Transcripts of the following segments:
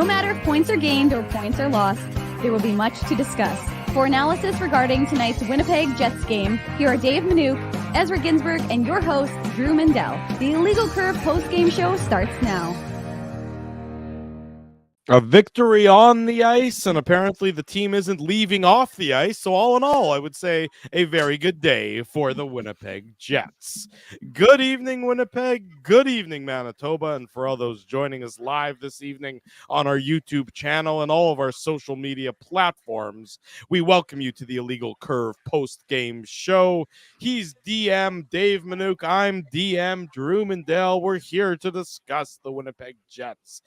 No matter if points are gained or points are lost, there will be much to discuss. For analysis regarding tonight's Winnipeg Jets game, here are Dave Manouk, Ezra Ginsburg, and your host, Drew Mindell. The Illegal Curve post-game show starts now. A victory on the ice, and apparently the team isn't leaving off the ice. So all in all, I would say a very good day for the Winnipeg Jets. Good evening, Winnipeg. Good evening, Manitoba. And for all those joining us live this evening on our YouTube channel and all of our social media platforms, we welcome you to the Illegal Curve post-game show. He's DM Dave Manouk. I'm DM Drew Mindell. We're here to discuss the Winnipeg Jets.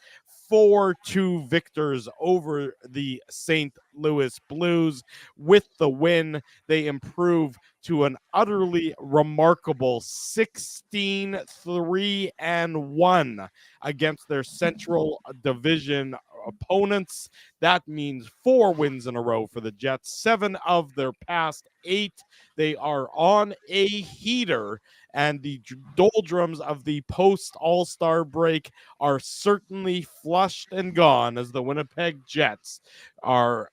4-2 victors over the St. Louis Blues. With the win, they improve to an utterly remarkable 16-3-1 against their Central Division opponents. That means 4 wins in a row for the Jets, 7 of their past 8. They are on a heater, and the doldrums of the post-All-Star break are certainly flushed and gone as the Winnipeg Jets are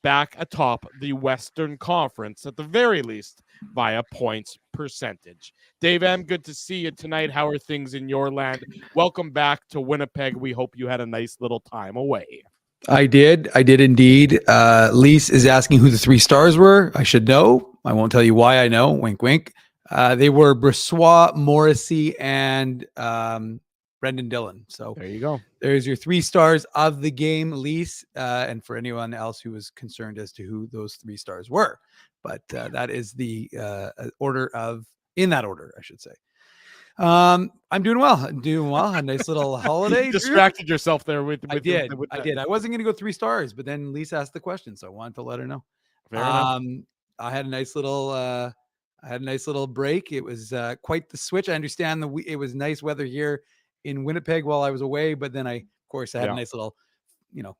back atop the Western Conference, at the very least, via points percentage. Dave M., good to see you tonight. How are things in your land? Welcome back to Winnipeg. We hope you had a nice little time away. I did indeed. Lise is asking who the 3 stars were. I should know. I won't tell you why I know. Wink, wink. They were Brossoit, Morrissey, and Brendan Dillon. So there you go. There's your 3 stars of the game, Lise. And for anyone else who was concerned as to who those 3 stars were. But that is the in that order, I should say. I'm doing well. A nice little holiday. You distracted yourself there with I did. I wasn't going to go 3 stars, but then Lisa asked the question, so I wanted to let her know. Fair enough. I had a nice little break. It was quite the switch. I understand it was nice weather here in Winnipeg while I was away, but then I had a nice little,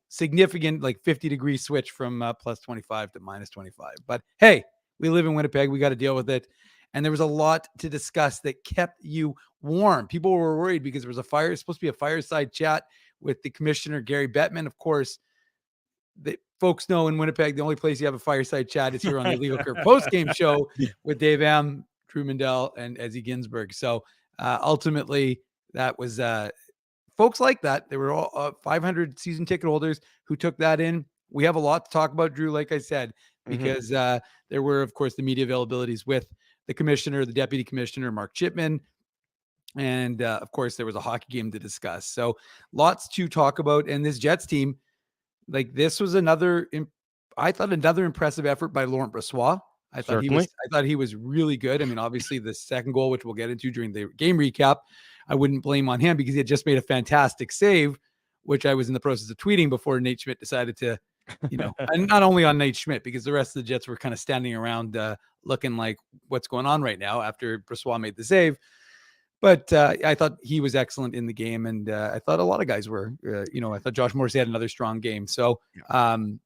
significant 50-degree switch from plus 25 to minus 25. But hey, we live in Winnipeg. We got to deal with it. And there was a lot to discuss that kept you warm. People were worried because there was supposed to be a fireside chat with the commissioner, Gary Bettman. Of course, the folks know in Winnipeg, the only place you have a fireside chat is here on the Illegal Curve post-game show with Dave M., Drew Mindell, and Ezzy Ginsburg. So ultimately, that was folks like that. There were all 500 season ticket holders who took that in. We have a lot to talk about, Drew, like I said, because there were, of course, the media availabilities with the commissioner, the deputy commissioner, Mark Chipman. And of course, there was a hockey game to discuss. So lots to talk about. And this Jets team, this was another impressive effort by Laurent Brossoit. I thought he was really good. I mean, obviously the second goal, which we'll get into during the game recap, I wouldn't blame on him because he had just made a fantastic save, which I was in the process of tweeting before Nate Schmidt decided to, and not only on Nate Schmidt, because the rest of the Jets were kind of standing around looking like what's going on right now after Brossoit made the save. But I thought he was excellent in the game, and I thought a lot of guys were. I thought Josh Morrissey had another strong game. So, Sorry,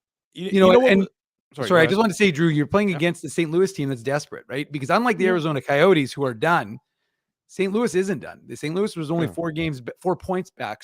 I just wanted to say, Drew, you're playing against the St. Louis team that's desperate, right? Because unlike the Arizona Coyotes, who are done, St. Louis isn't done. The St. Louis was only 4 points back,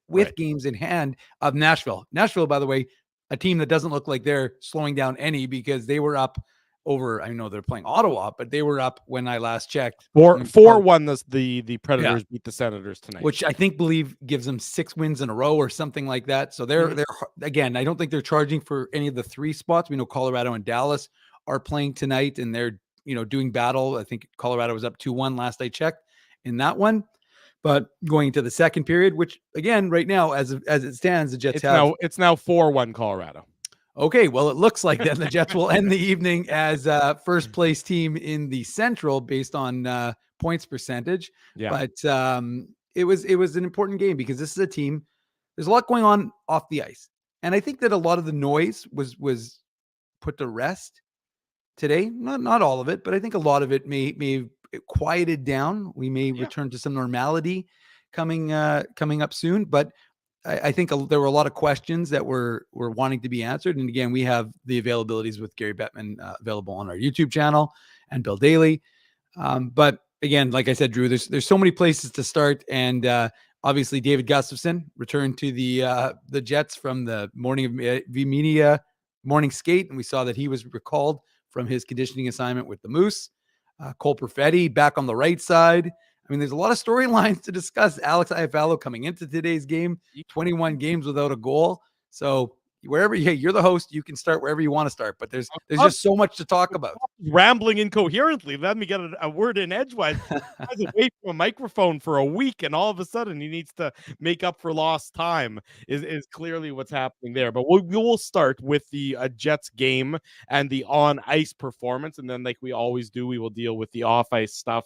with games in hand of Nashville. Nashville, by the way, a team that doesn't look like they're slowing down any, because they were up over, I know they're playing Ottawa, but they were up when I last checked. 4-1 the Predators beat the Senators tonight, which I believe gives them 6 wins in a row or something like that. So they're again, I don't think they're charging for any of the 3 spots. We know Colorado and Dallas are playing tonight, and they're doing battle. I think Colorado was up 2-1 last I checked in that one. But going into the second period, which again, right now, as it stands, the Jets it's now 4-1 Colorado. Okay, well, it looks like then the Jets will end the evening as first place team in the Central based on points percentage. Yeah. But it was an important game because this is a team. There's a lot going on off the ice, and I think that a lot of the noise was put to rest today. Not all of it, but I think a lot of it may quieted down. We may return to some normality coming up soon, but I think there were a lot of questions that were wanting to be answered. And again, we have the availabilities with Gary Bettman available on our YouTube channel and Bill Daly. But again, like I said, Drew, there's so many places to start. And Obviously, David Gustafsson returned to the Jets from the media morning skate, and we saw that he was recalled from his conditioning assignment with the Moose. Cole Perfetti back on the right side. I mean, there's a lot of storylines to discuss. Alex Iafallo coming into today's game, 21 games without a goal. So wherever you're the host, you can start wherever you want to start. But there's just so much to talk about. Rambling incoherently. Let me get a word in edgewise. I was away from a microphone for a week, and all of a sudden he needs to make up for lost time. Is clearly what's happening there. But we will start with the Jets game and the on ice performance, and then like we always do, we will deal with the off ice stuff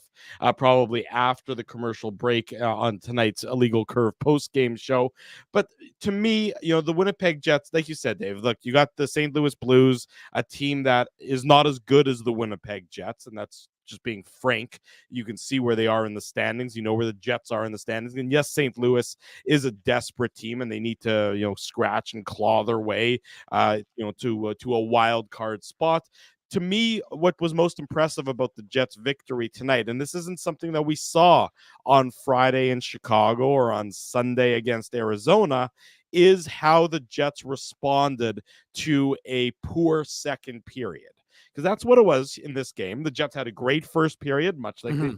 probably after the commercial break on tonight's Illegal Curve post game show. But to me, the Winnipeg Jets, like you said, Dave, look, you got the St. Louis Blues, a team that is not as good as the Winnipeg Jets, and that's just being frank. You can see where they are in the standings. You know where the Jets are in the standings. And yes, St. Louis is a desperate team, and they need to, scratch and claw their way, to a wild card spot. To me, what was most impressive about the Jets' victory tonight, and this isn't something that we saw on Friday in Chicago or on Sunday against Arizona, is how the Jets responded to a poor second period. Because that's what it was in this game. The Jets had a great first period, much like they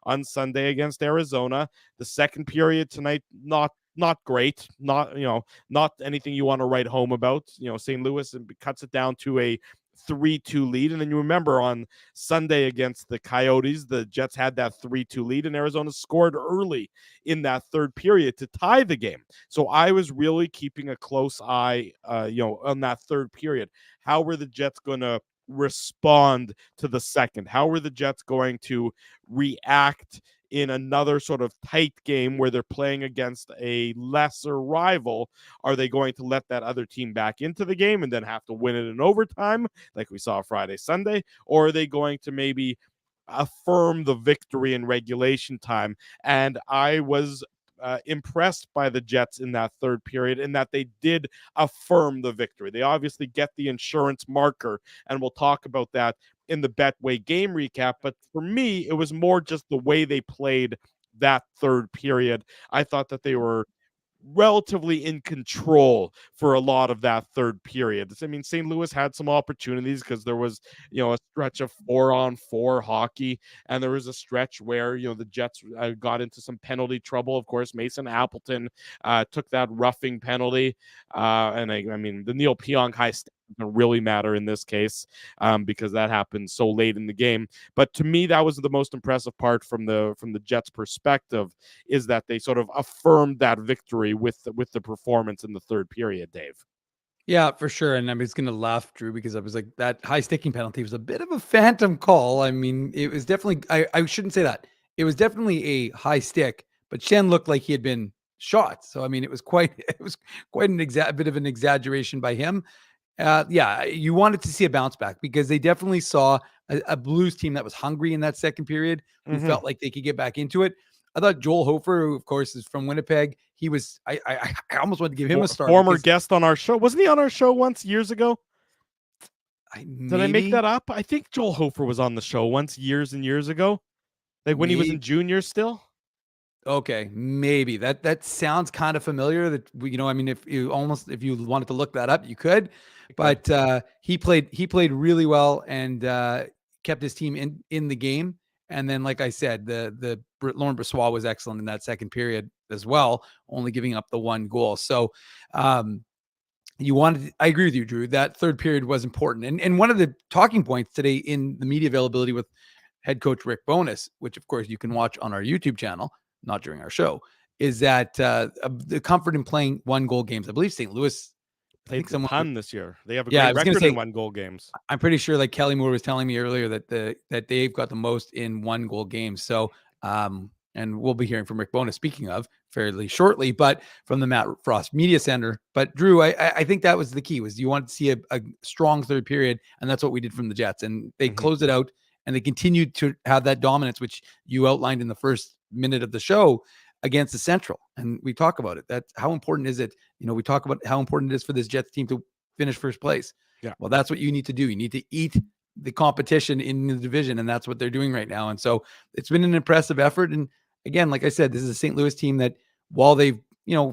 on Sunday against Arizona. The second period tonight, not great, not anything you want to write home about. St. Louis cuts it down to a 3-2 lead. And then you remember on Sunday against the Coyotes, the Jets had that 3-2 lead, and Arizona scored early in that third period to tie the game. So I was really keeping a close eye, on that third period. How were the Jets going to respond to the second? How were the Jets going to react in another sort of tight game where they're playing against a lesser rival? Are they going to let that other team back into the game and then have to win it in overtime like we saw Friday, Sunday? Or are they going to maybe affirm the victory in regulation time? And I was impressed by the Jets in that third period in that they did affirm the victory. They obviously get the insurance marker, and we'll talk about that in the Betway game recap. But for me, it was more just the way they played that third period. I thought that they were relatively in control for a lot of that third period. I mean, St. Louis had some opportunities because there was, a stretch of 4-on-4 hockey, and there was a stretch where, the Jets got into some penalty trouble. Of course, Mason Appleton took that roughing penalty, and I mean, the Neil Pionk high stick doesn't really matter in this case because that happened so late in the game. But to me, that was the most impressive part from the Jets' perspective, is that they sort of affirmed that victory with the performance in the third period, Dave. Yeah, for sure. And I'm just going to laugh, Drew, because I was like, that high sticking penalty was a bit of a phantom call. I mean, it was definitely, I shouldn't say that. It was definitely a high stick, but Shen looked like he had been shot. So, I mean, it was quite a bit of an exaggeration by him. Yeah, you wanted to see a bounce back because they definitely saw a Blues team that was hungry in that second period, who felt like they could get back into it. I thought Joel Hofer, who of course is from Winnipeg, he was, I almost wanted to give him a start. Former guest on our show. Wasn't he on our show once years ago? Did I make that up? I think Joel Hofer was on the show once years and years ago. Like when he was in junior still. Okay, maybe that sounds kind of familiar. That I mean, if you wanted to look that up, you could. But he played really well and kept his team in the game. And then, like I said, the Laurent Brossoit was excellent in that second period as well, only giving up the one goal. So I agree with you, Drew. That third period was important. And one of the talking points today in the media availability with head coach Rick Bowness, which of course you can watch on our YouTube channel, not during our show, is that the comfort in playing 1-goal games. I believe St. Louis played a ton this year. They have a great record in 1-goal games. I'm pretty sure, like Kelly Moore was telling me earlier, that they've got the most in 1-goal games. So, and we'll be hearing from Rick Bowness, speaking of, fairly shortly, but from the Matt Frost Media Center. But Drew, I think that was the key, was you wanted to see a strong third period, and that's what we did from the Jets. And they closed it out, and they continued to have that dominance, which you outlined in the first minute of the show against the Central. And we talk about it. That's how important is it? We talk about how important it is for this Jets team to finish first place. Yeah. Well, that's what you need to do. You need to eat the competition in the division, and that's what they're doing right now. And so it's been an impressive effort. And again, like I said, this is a St. Louis team that while they've,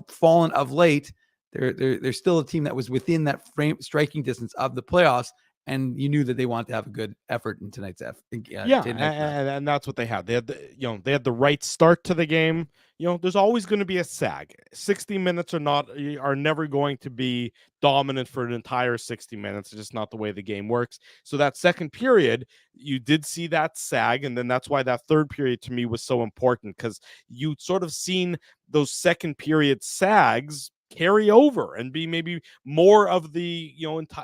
fallen of late, they're still a team that was within that striking distance of the playoffs. And you knew that they wanted to have a good effort in tonight's and that's what they had. They had the right start to the game. There's always going to be a sag. 60 minutes are never going to be dominant for an entire 60 minutes. It's just not the way the game works. So that second period, you did see that sag, and then that's why that third period to me was so important, because you sort of seen those second period sags carry over and be maybe more of the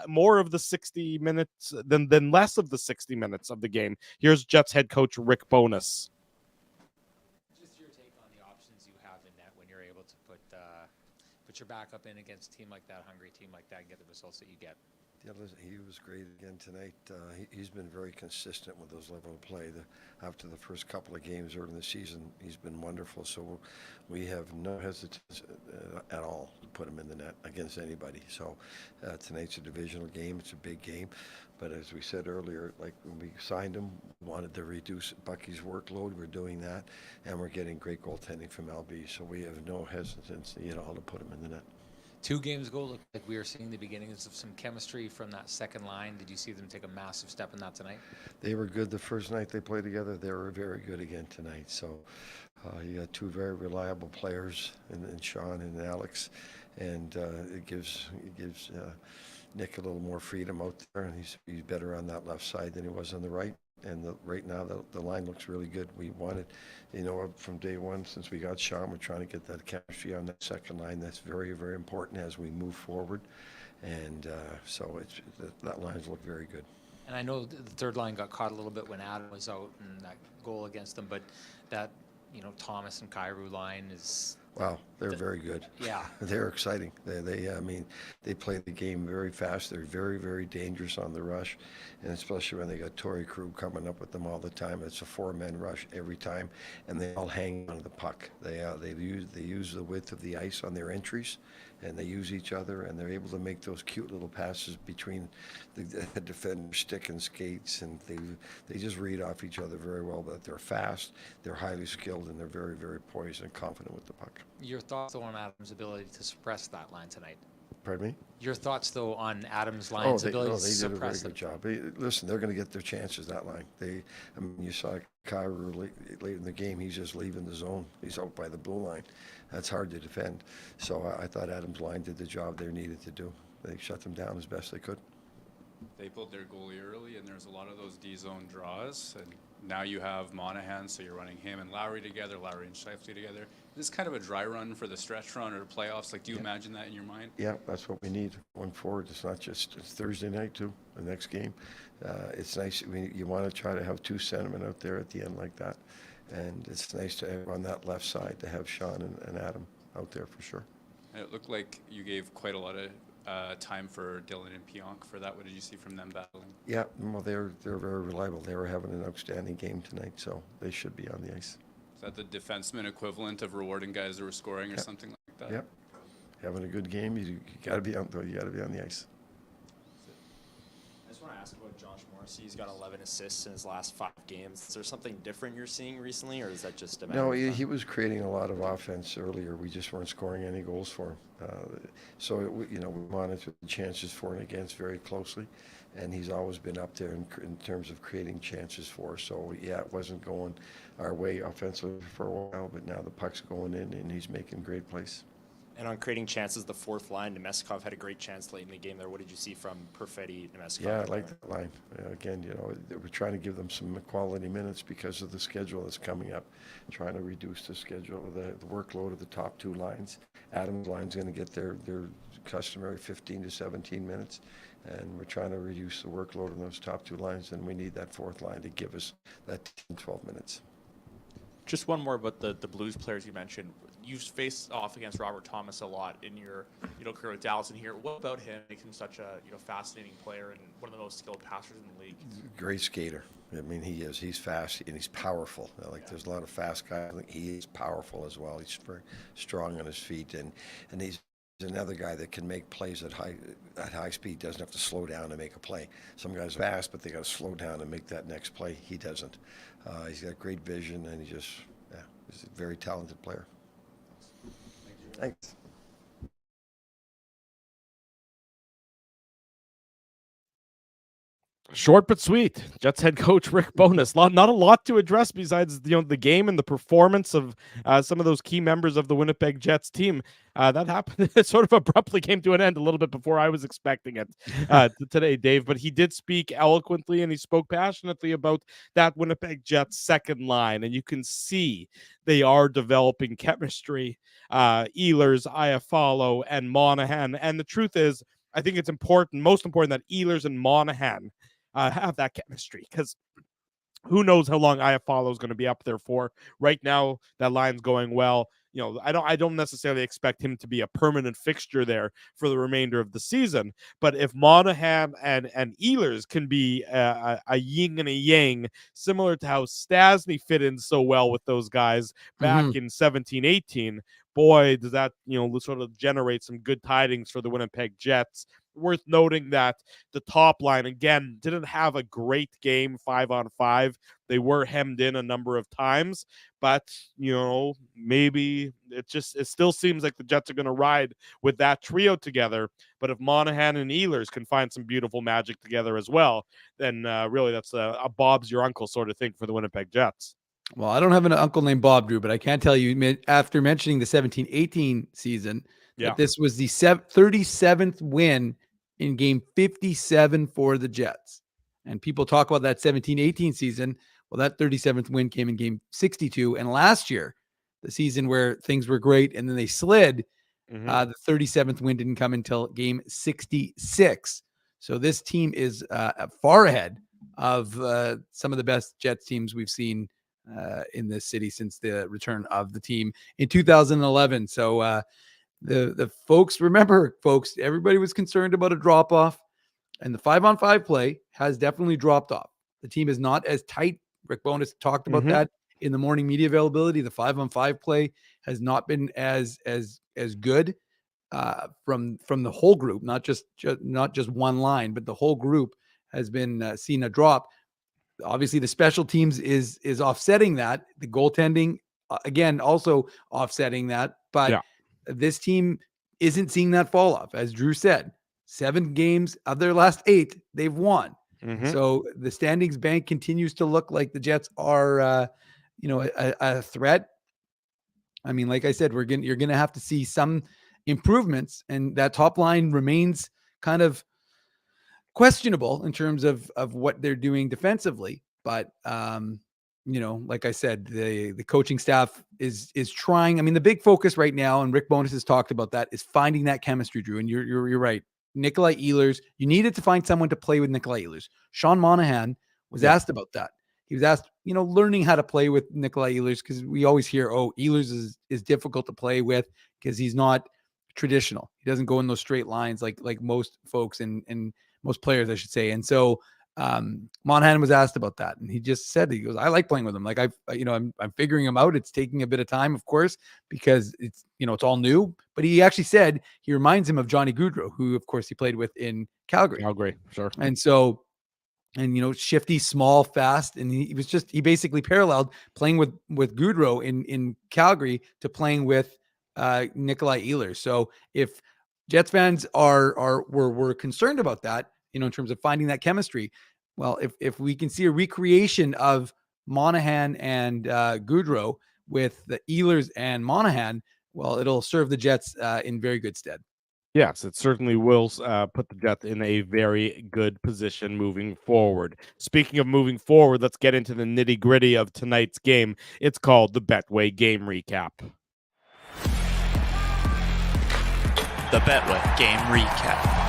more of the 60 minutes than less of the 60 minutes of the game. Here's Jets head coach Rick Bowness. Just your take on the options you have in net when you're able to put your backup in against a team like that, hungry team like that, and get the results that you get. Yeah, he was great again tonight. He's been very consistent with those level of play. After the first couple of games early in the season, he's been wonderful. So we have no hesitation at all to put him in the net against anybody. So tonight's a divisional game. It's a big game. But as we said earlier, like when we signed him, we wanted to reduce Bucky's workload. We're doing that, and we're getting great goaltending from LB. So we have no hesitancy at all to put him in the net. 2 games ago, looked like we were seeing the beginnings of some chemistry from that second line. Did you see them take a massive step in that tonight? They were good the first night they played together. They were very good again tonight. So you got 2 very reliable players in Sean and Alex, and it gives Nick a little more freedom out there, and he's better on that left side than he was on the right. And right now, the line looks really good. We wanted, from day one, since we got Sean, we're trying to get that chemistry on that second line. That's very, very important as we move forward. And so that line's look very good. And I know the third line got caught a little bit when Adam was out and that goal against them, but that, Thomas and Kyrou line is... Wow, they're very good. Yeah. They're exciting. They play the game very fast. They're very, very dangerous on the rush, and especially when they got Torrey Crew coming up with them all the time. It's a 4-man rush every time, and they all hang on the puck. They use the width of the ice on their entries, and they use each other, and they're able to make those cute little passes between the defender's stick and skates, and they just read off each other very well. But they're fast, they're highly skilled, and they're very, very poised and confident with the puck. Your thoughts, though, on Adams' ability to suppress that line tonight? Pardon me? Your thoughts, though, on Adams' line's ability to suppress it? They did a very good job. Listen, they're going to get their chances, that line. You saw Kyrou late in the game. He's just leaving the zone. He's out by the blue line. That's hard to defend. So I thought Adams' line did the job they needed to do. They shut them down as best they could. They pulled their goalie early, and there's a lot of those D-zone draws. And now you have Monahan, so you're running him and Lowry together, Lowry and Scheifele together. This is kind of a dry run for the stretch run or the playoffs. Like, do you imagine that in your mind? Yeah, that's what we need going forward. It's not just Thursday night, too, the next game. It's nice. You want to try to have 2 centermen out there at the end like that. And it's nice to have on that left side to have Sean and Adam out there for sure. And it looked like you gave quite a lot of time for Dylan and Pionk for that. What did you see from them battling? Yeah, well, they're very reliable. They were having an outstanding game tonight, so they should be on the ice. Is that the defenseman equivalent of rewarding guys that were scoring or something like that? Yep. Having a good game, you got to be on the ice. I just want to ask about Josh Morrissey. He's got 11 assists in his last 5 games. Is there something different you're seeing recently, or is that just a matter of he was creating a lot of offense earlier. We just weren't scoring any goals for him. We monitor the chances for and against very closely, and he's always been up there in terms of creating chances for us. So, yeah, it wasn't going our way offensively for a while, but now the puck's going in, and he's making great plays. And on creating chances, the fourth line, Nemeskov had a great chance late in the game there. What did you see from Perfetti, Nemeskov? Yeah, I like that line. Again, we're trying to give them some quality minutes because of the schedule that's coming up, trying to reduce the schedule, the workload of the top 2 lines. Adams' line's going to get their customary 15 to 17 minutes, and we're trying to reduce the workload on those top 2 lines, and we need that fourth line to give us that 10, 12 minutes. Just one more about the Blues players you mentioned. You've faced off against Robert Thomas a lot in your career with Dallas and here. What about him makes him such a fascinating player and one of the most skilled passers in the league? Great skater. I mean, he is. He's fast and he's powerful. There's a lot of fast guys. I think he is powerful as well. He's very strong on his feet, and he's another guy that can make plays at high speed. Doesn't have to slow down to make a play. Some guys are fast, but they got to slow down and make that next play. He doesn't. He's got great vision, and he's a very talented player. Thanks. Short but sweet. Jets head coach Rick Bowness. Not a lot to address besides the game and the performance of some of those key members of the Winnipeg Jets team. That happened. It sort of abruptly came to an end a little bit before I was expecting it today, Dave. But he did speak eloquently and he spoke passionately about that Winnipeg Jets second line, and you can see they are developing chemistry. Ehlers, Iafallo, and Monahan. And the truth is, I think it's most important that Ehlers and Monahan have that chemistry, because who knows how long Iafallo is going to be up there for. Right now, that line's going well. I don't necessarily expect him to be a permanent fixture there for the remainder of the season. But if Monahan and Ehlers can be a yin and a yang, similar to how Stasny fit in so well with those guys back in 17-18, boy, does that sort of generate some good tidings for the Winnipeg Jets. Worth noting that the top line, again, didn't have a great game 5-on-5. They were hemmed in a number of times, but, maybe it still seems like the Jets are going to ride with that trio together. But if Monahan and Ehlers can find some beautiful magic together as well, then really that's a Bob's your uncle sort of thing for the Winnipeg Jets. Well, I don't have an uncle named Bob, Drew, but I can tell you, after mentioning the 17-18 season, that this was the 37th win in game 57 for the Jets. And people talk about that 17-18 season. Well, that 37th win came in game 62. And last year, the season where things were great and then they slid, the 37th win didn't come until game 66. So this team is far ahead of some of the best Jets teams we've seen in this city since the return of the team in 2011. So the folks, remember, folks, everybody was concerned about a drop off, and the 5-on-5 play has definitely dropped off. The team is not as tight. Rick Bowness talked about that in the morning media availability. The 5-on-5 play has not been as good from the whole group, not just one line, but the whole group has been seen a drop. Obviously, the special teams is offsetting that. The goaltending, again, also offsetting that. But this team isn't seeing that fall off. As Drew said, 7 games of their last 8, they've won. So the standings bank continues to look like the Jets are, a threat. I mean, like I said, you're going to have to see some improvements, and that top line remains kind of questionable in terms of what they're doing defensively. But, like I said, the coaching staff is trying. I mean, the big focus right now, and Rick Bowness has talked about that, is finding that chemistry, Drew. And you're right. Nikolai Ehlers, you needed to find someone to play with Nikolai Ehlers. Sean Monahan was asked about that. He was asked, learning how to play with Nikolai Ehlers, because we always hear, Ehlers is difficult to play with because he's not traditional. He doesn't go in those straight lines like most folks and most players, I should say. And so Monahan was asked about that, and he just said, he goes, I like playing with him. Like I'm figuring him out. It's taking a bit of time, of course, because it's all new. But he actually said he reminds him of Johnny Gaudreau, who of course he played with in Calgary. Sure. And so, shifty, small, fast, and he basically paralleled playing with Gaudreau in Calgary to playing with Nikolai Ehlers. So if Jets fans were concerned about that, in terms of finding that chemistry, well, if we can see a recreation of Monahan and Gaudreau with the Ehlers and Monahan, well, it'll serve the Jets in very good stead. Yes, it certainly will put the Jets in a very good position moving forward. Speaking of moving forward, let's get into the nitty-gritty of tonight's game. It's called the Betway Game Recap. The Betway Game Recap.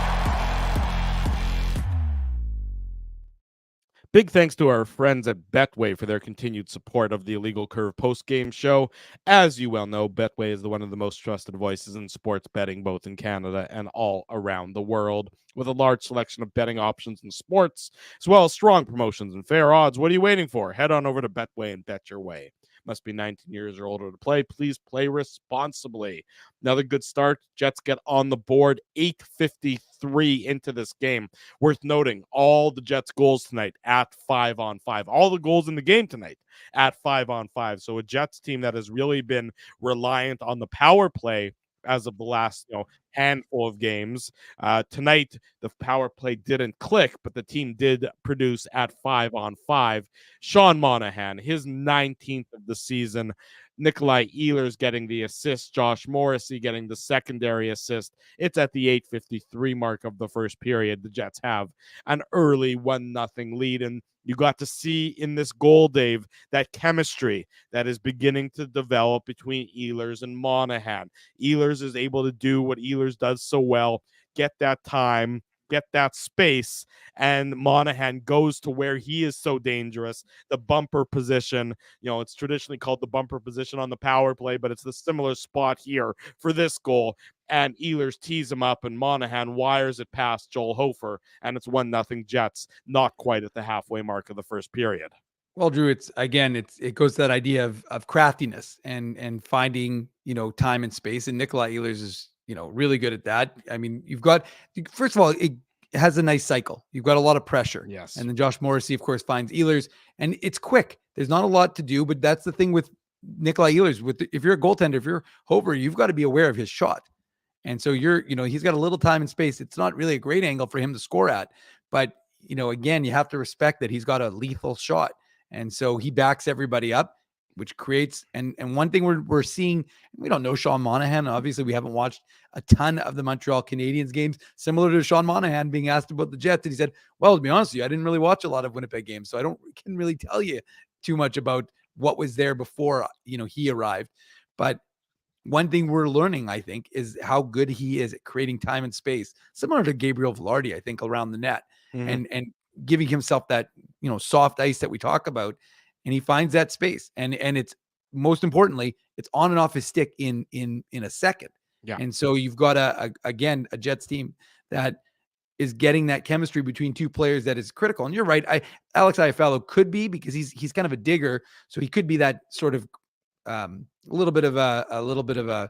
Big thanks to our friends at Betway for their continued support of the Illegal Curve post-game show. As you well know, Betway is one of the most trusted voices in sports betting, both in Canada and all around the world. With a large selection of betting options in sports, as well as strong promotions and fair odds, what are you waiting for? Head on over to Betway and bet your way. Must be 19 years or older to play. Please play responsibly. Another good start. Jets get on the board 8:53 into this game. Worth noting, all the Jets goals tonight at 5-on-5. All the goals in the game tonight at 5-on-5. So a Jets team that has really been reliant on the power play as of the last handful of games. Tonight, the power play didn't click, but the team did produce at 5-on-5. Sean Monahan, his 19th of the season. Nikolai Ehlers getting the assist. Josh Morrissey getting the secondary assist. It's at the 8:53 mark of the first period. The Jets have an early 1-0 lead, and you got to see in this goal, Dave, that chemistry that is beginning to develop between Ehlers and Monahan. Ehlers is able to do what Ehlers does so well, get that time, get that space, and Monahan goes to where he is so dangerous, the bumper position. It's traditionally called the bumper position on the power play, but it's the similar spot here for this goal. And Ehlers tees him up, and Monahan wires it past Joel Hofer, and it's 1-0 Jets, not quite at the halfway mark of the first period. Well, Drew, it goes to that idea of craftiness and finding, time and space. And Nikolai Ehlers is, really good at that. I mean, first of all, it has a nice cycle. You've got a lot of pressure. Yes. And then Josh Morrissey, of course, finds Ehlers, and it's quick. There's not a lot to do, but that's the thing with Nikolai Ehlers. If you're a goaltender, if you're Hofer, you've got to be aware of his shot. And so he's got a little time and space. It's not really a great angle for him to score at, but again, you have to respect that he's got a lethal shot. And so he backs everybody up, which creates, and one thing we're seeing, we don't know Sean Monahan. Obviously, we haven't watched a ton of the Montreal Canadiens games, similar to Sean Monahan being asked about the Jets. And he said, well, to be honest with you, I didn't really watch a lot of Winnipeg games, so I can really tell you too much about what was there before, he arrived. But one thing we're learning, I think, is how good he is at creating time and space, similar to Gabriel Velarde, I think, around the net, and giving himself that, soft ice that we talk about. And he finds that space. And it's, most importantly, it's on and off his stick in a second. Yeah. And so you've got a Jets team that is getting that chemistry between two players that is critical. And you're right. Alex Iafallo could be, because he's kind of a digger. So he could be that sort of, a little bit of a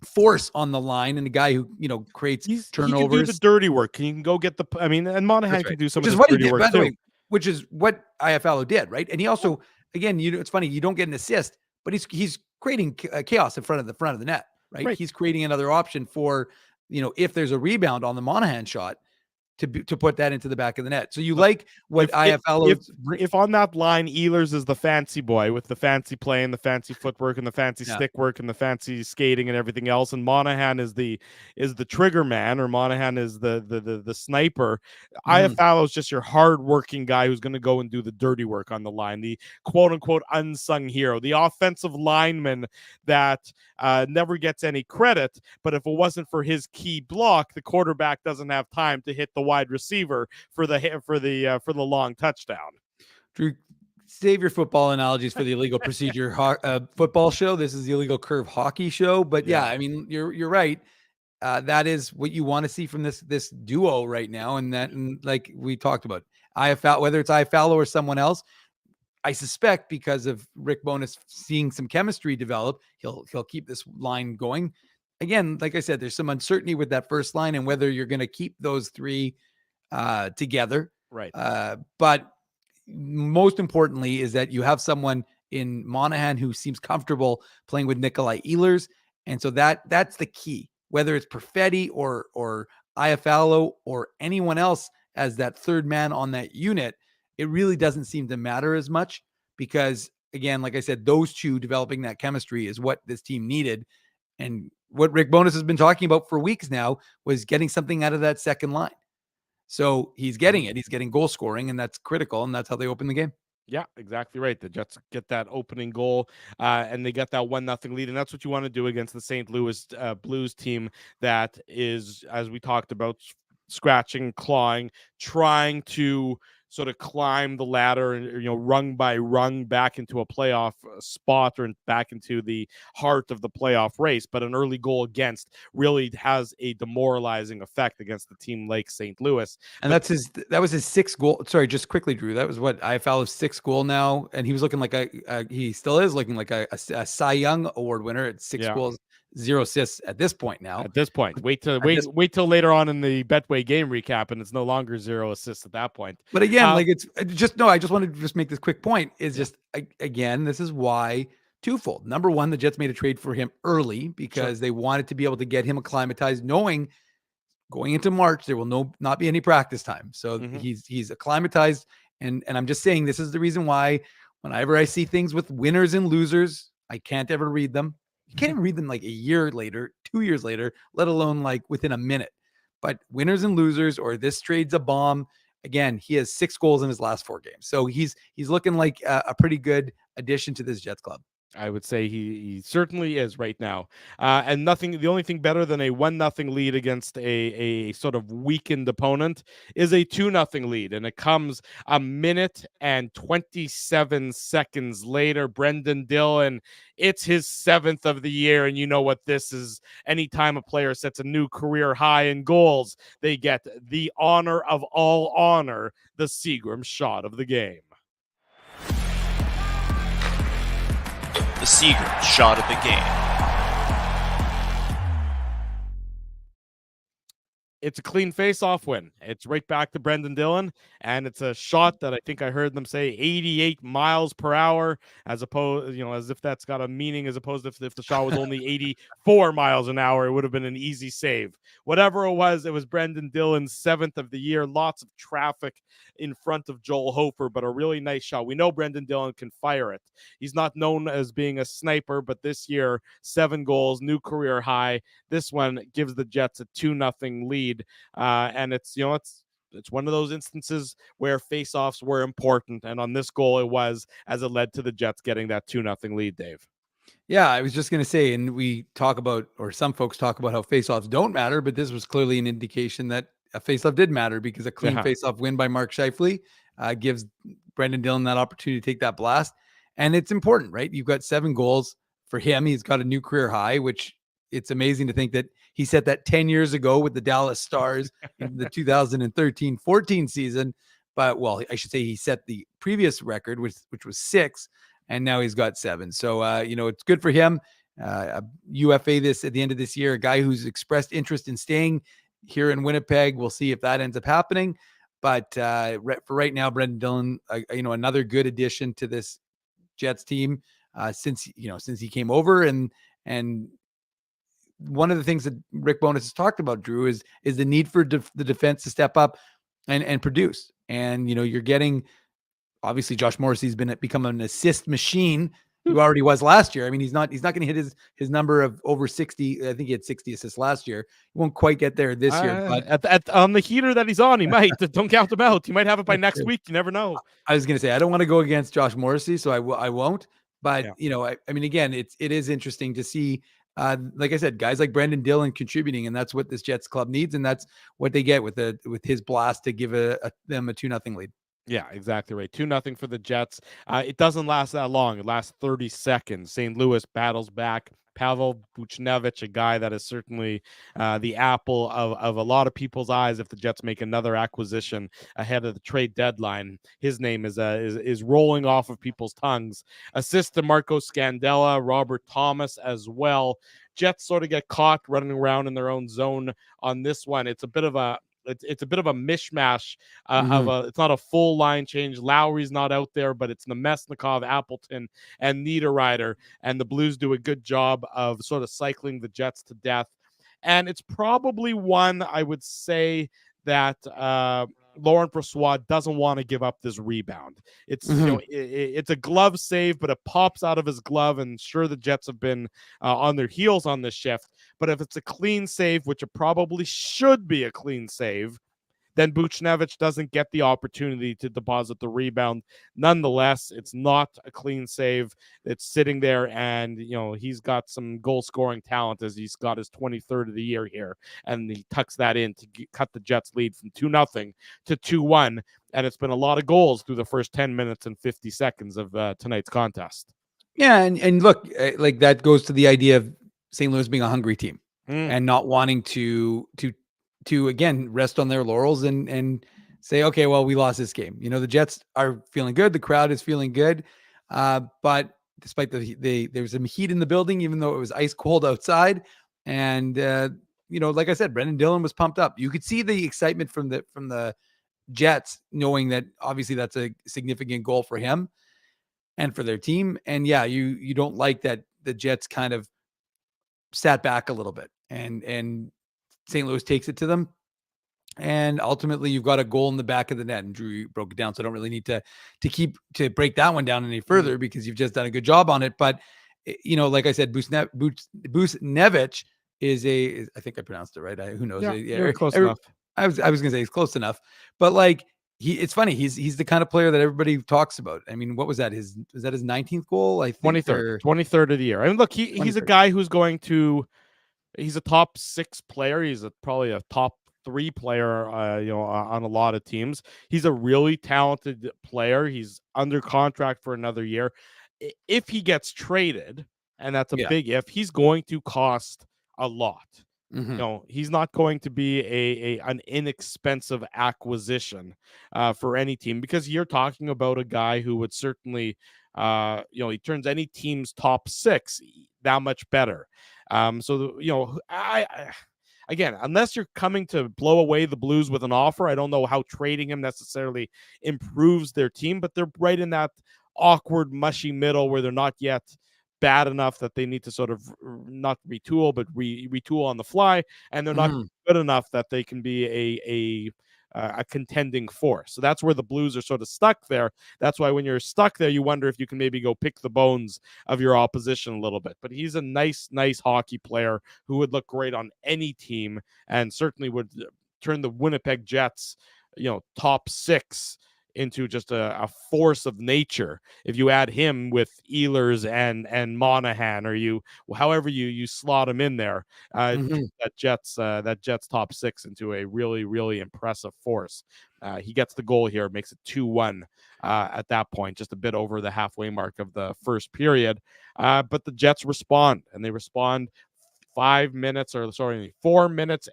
force on the line, and a guy who creates turnovers. He can do the dirty work. He can go get and Monahan can do some of the dirty work too. Which is what Iafallo did, right? And he also, again, it's funny, you don't get an assist, but he's creating chaos in front of the net, right? He's creating another option for, if there's a rebound on the Monahan shot, to put that into the back of the net. So you like what Iafallo... If on that line, Ehlers is the fancy boy with the fancy play and the fancy footwork and the fancy stick work and the fancy skating and everything else, and Monahan is the trigger man, or Monahan is the sniper, Iafallo is just your hard-working guy who's going to go and do the dirty work on the line, the quote-unquote unsung hero, the offensive lineman that never gets any credit, but if it wasn't for his key block, the quarterback doesn't have time to hit the wide receiver for the long touchdown. Drew, save your football analogies for the illegal procedure football show. This is the illegal curve hockey show. But yeah, I mean, you're right. That is what you want to see from this duo right now. And like we talked about, Iafallo, whether it's Iafallo or someone else, I suspect because of Rick Bowness seeing some chemistry develop, he'll keep this line going. Again, like I said, there's some uncertainty with that first line and whether you're going to keep those three together. Right. But most importantly is that you have someone in Monahan who seems comfortable playing with Nikolai Ehlers. And so that's the key, whether it's Perfetti or Iafallo or anyone else as that third man on that unit, it really doesn't seem to matter as much because, again, like I said, those two developing that chemistry is what this team needed. And what Rick Bowness has been talking about for weeks now was getting something out of that second line. So he's getting it. He's getting goal scoring, and that's critical, and that's how they open the game. Yeah, exactly right. The Jets get that opening goal, and they get that 1-0 lead, and that's what you want to do against the St. Louis Blues team that is, as we talked about, scratching, clawing, trying to sort of climb the ladder and, rung by rung back into a playoff spot or back into the heart of the playoff race. But an early goal against really has a demoralizing effect against the team like St. Louis. And that was his sixth goal. Sorry, just quickly, Drew. That was what Iafallo's sixth goal now. And he was looking like he still is looking like a Cy Young Award winner at 6 goals, 0 assists at this point now. At this point, wait till later on in the Betway game recap, and it's no longer 0 assists at that point. But again, I just wanted to just make this quick point. Is just again, this is why twofold. Number one, the Jets made a trade for him early because they wanted to be able to get him acclimatized, knowing going into March there will not be any practice time. So he's acclimatized, and I'm just saying this is the reason why whenever I see things with winners and losers, I can't ever read them. You can't even read them like a year later, 2 years later, let alone like within a minute. But winners and losers, or this trade's a bomb. Again, he has 6 goals in his last 4 games. So he's looking like a pretty good addition to this Jets club. I would say he certainly is right now. And the only thing better than a 1-0 lead against a sort of weakened opponent is a 2-0 lead. And it comes a minute and 27 seconds later. Brendan Dillon, it's his 7th of the year. And you know what this is. Anytime a player sets a new career high in goals, they get the honor of all honor, the Seagram shot of the game. The Seagram shot of the game. It's a clean face-off win. It's right back to Brendan Dillon, and it's a shot that I think I heard them say 88 miles per hour, as opposed, as if that's got a meaning, as opposed to if the shot was only 84 miles an hour, it would have been an easy save. Whatever it was Brendan Dillon's 7th of the year. Lots of traffic in front of Joel Hofer, but a really nice shot. We know Brendan Dillon can fire it. He's not known as being a sniper, but this year, 7 goals, new career high. This one gives the Jets a 2-0 lead. And it's one of those instances where faceoffs were important, and on this goal it was, as it led to the Jets getting that 2-0 lead. Dave. Yeah, I was just going to say, and we talk about, or some folks talk about how faceoffs don't matter, but this was clearly an indication that a faceoff did matter, because a clean faceoff win by Mark Scheifele gives Brendan Dillon that opportunity to take that blast, and it's important, right? You've got 7 goals for him. He's got a new career high, which it's amazing to think that he set that 10 years ago with the Dallas Stars in the 2013-14 season. But, well, I should say he set the previous record, which was 6, and now he's got 7. So, it's good for him. UFA this at the end of this year, a guy who's expressed interest in staying here in Winnipeg. We'll see if that ends up happening. But for right now, Brendan Dillon, another good addition to this Jets team since he came over. And one of the things that Rick Bowness has talked about, Drew, is the need for the defense to step up and produce. And, you're getting, obviously Josh Morrissey's become an assist machine, who already was last year. I mean, he's not going to hit his number of over 60. I think he had 60 assists last year. He won't quite get there this year. But on the heater that he's on, he might. Don't count him out. He might have it by next week. You never know. I was going to say, I don't want to go against Josh Morrissey, so I won't. But, I mean, again, it is interesting to see, like I said, guys like Brendan Dillon contributing, and that's what this Jets club needs, and that's what they get with his blast to give them a 2-0 lead. Yeah, exactly right. 2-0 for the Jets. It doesn't last that long. It lasts 30 seconds. St. Louis battles back. Pavel Buchnevich, a guy that is certainly the apple of a lot of people's eyes if the Jets make another acquisition ahead of the trade deadline. His name is rolling off of people's tongues. Assist to Marco Scandella, Robert Thomas as well. Jets sort of get caught running around in their own zone on this one. It's a bit of a mishmash it's not a full line change. Lowry's not out there, but it's Nemesnikov, Appleton, and Niederreiter, and the Blues do a good job of sort of cycling the Jets to death. And it's probably one I would say that Laurent Brossoit doesn't want to give up this rebound. It's it's a glove save, but it pops out of his glove, and sure, the Jets have been on their heels on this shift. But if it's a clean save, which it probably should be a clean save, then Buchnevich doesn't get the opportunity to deposit the rebound. Nonetheless, it's not a clean save. It's sitting there, and he's got some goal-scoring talent, as he's got his 23rd of the year here, and he tucks that in to cut the Jets' lead from 2-0 to 2-1, and it's been a lot of goals through the first 10 minutes and 50 seconds of tonight's contest. Yeah, and look, like that goes to the idea of St. Louis being a hungry team and not wanting to again rest on their laurels and say, okay, well, we lost this game. The Jets are feeling good, the crowd is feeling good, but despite there's some heat in the building, even though it was ice cold outside, and like I said, Brendan Dillon was pumped up. You could see the excitement from the Jets, knowing that obviously that's a significant goal for him. and for their team. And yeah, you don't like that the Jets kind of sat back a little bit, and St. Louis takes it to them. And ultimately, you've got a goal in the back of the net, and Drew, you broke it down, so I don't really need to break that one down any further because you've just done a good job on it. But like I said, Busnevich is I think I pronounced it right. Who knows? Yeah, you're close enough. I was gonna say it's close enough, but like it's funny. He's the kind of player that everybody talks about. I mean, what was that? Was that his 19th goal? I think 23rd of the year. I mean, look, he's a guy who's he's a top 6 player. He's probably a top 3 player, on a lot of teams. He's a really talented player. He's under contract for another year. If he gets traded, and that's a big if, he's going to cost a lot. He's not going to be an inexpensive acquisition for any team, because you're talking about a guy who would certainly, he turns any team's top 6 that much better. Again, unless you're coming to blow away the Blues with an offer, I don't know how trading him necessarily improves their team, but they're right in that awkward, mushy middle where they're not yet bad enough that they need to sort of not retool, but retool on the fly, and they're not good enough that they can be a contending force. So that's where the Blues are sort of stuck there. That's why when you're stuck there, you wonder if you can maybe go pick the bones of your opposition a little bit. But he's a nice hockey player who would look great on any team, and certainly would turn the Winnipeg Jets, top 6 into just a force of nature if you add him with Ehlers and Monahan, or however you slot him in there. That Jets top 6 into a really, really impressive force. He gets the goal here, makes it 2-1 at that point, just a bit over the halfway mark of the first period. But the Jets respond, and they respond 4 minutes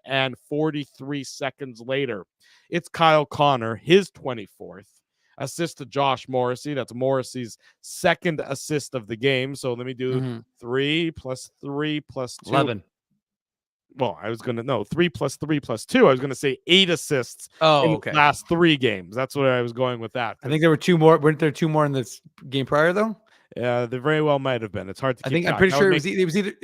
and 43 seconds later. It's Kyle Connor, his 24th assist to Josh Morrissey. That's Morrissey's 2nd assist of the game. So let me do 3 plus 3 plus 2. 11. Well, 3 plus 3 plus 2. I was going to say 8 assists in the last 3 games. That's what I was going with that. I think there were 2 more. Weren't there 2 more in this game prior, though? Yeah, there very well might have been. It's hard to keep track. I'm pretty sure it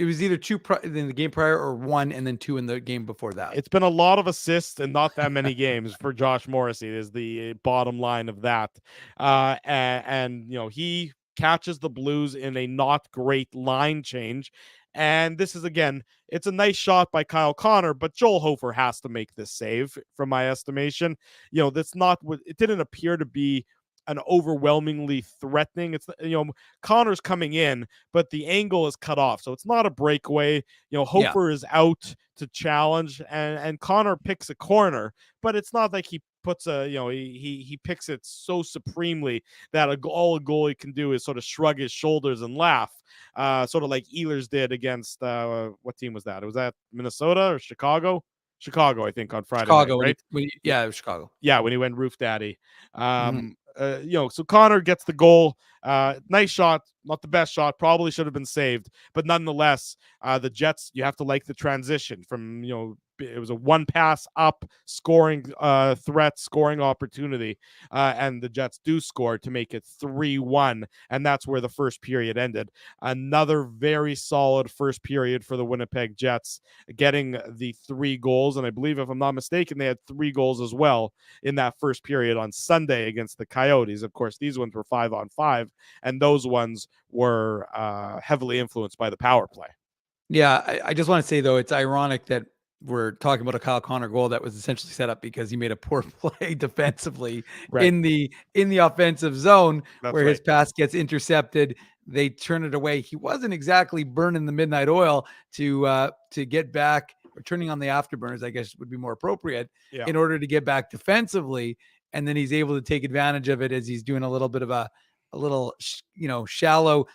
was either 2 in the game prior, or 1 and then 2 in the game before that. It's been a lot of assists and not that many games for Josh Morrissey is the bottom line of that. He catches the Blues in a not great line change. And this is, again, it's a nice shot by Kyle Connor, but Joel Hofer has to make this save from my estimation. It didn't appear to be an overwhelmingly threatening. It's Connor's coming in, but the angle is cut off, so it's not a breakaway. Hofer is out to challenge, and Connor picks a corner, but it's not like he puts he picks it so supremely that all a goalie can do is sort of shrug his shoulders and laugh, sort of like Ehlers did against what team was that? Was that Minnesota or Chicago? Chicago, I think, on Friday night, right? It was Chicago. Yeah, when he went roof daddy. So Connor gets the goal. Nice shot, not the best shot, probably should have been saved, but nonetheless, the Jets, you have to like the transition from, it was a 1 pass up, scoring threat, scoring opportunity, and the Jets do score to make it 3-1, and that's where the first period ended. Another very solid first period for the Winnipeg Jets, getting the 3 goals, and I believe, if I'm not mistaken, they had 3 goals as well in that first period on Sunday against the Coyotes. Of course, these ones were 5-on-5, and those ones were heavily influenced by the power play. Yeah, I just want to say, though, it's ironic that we're talking about a Kyle Connor goal that was essentially set up because he made a poor play defensively in the offensive zone. That's where his pass gets intercepted. They turn it away. He wasn't exactly burning the midnight oil to get back, or turning on the afterburners, I guess would be more appropriate, in order to get back defensively. And then he's able to take advantage of it as he's doing a little bit of a shallow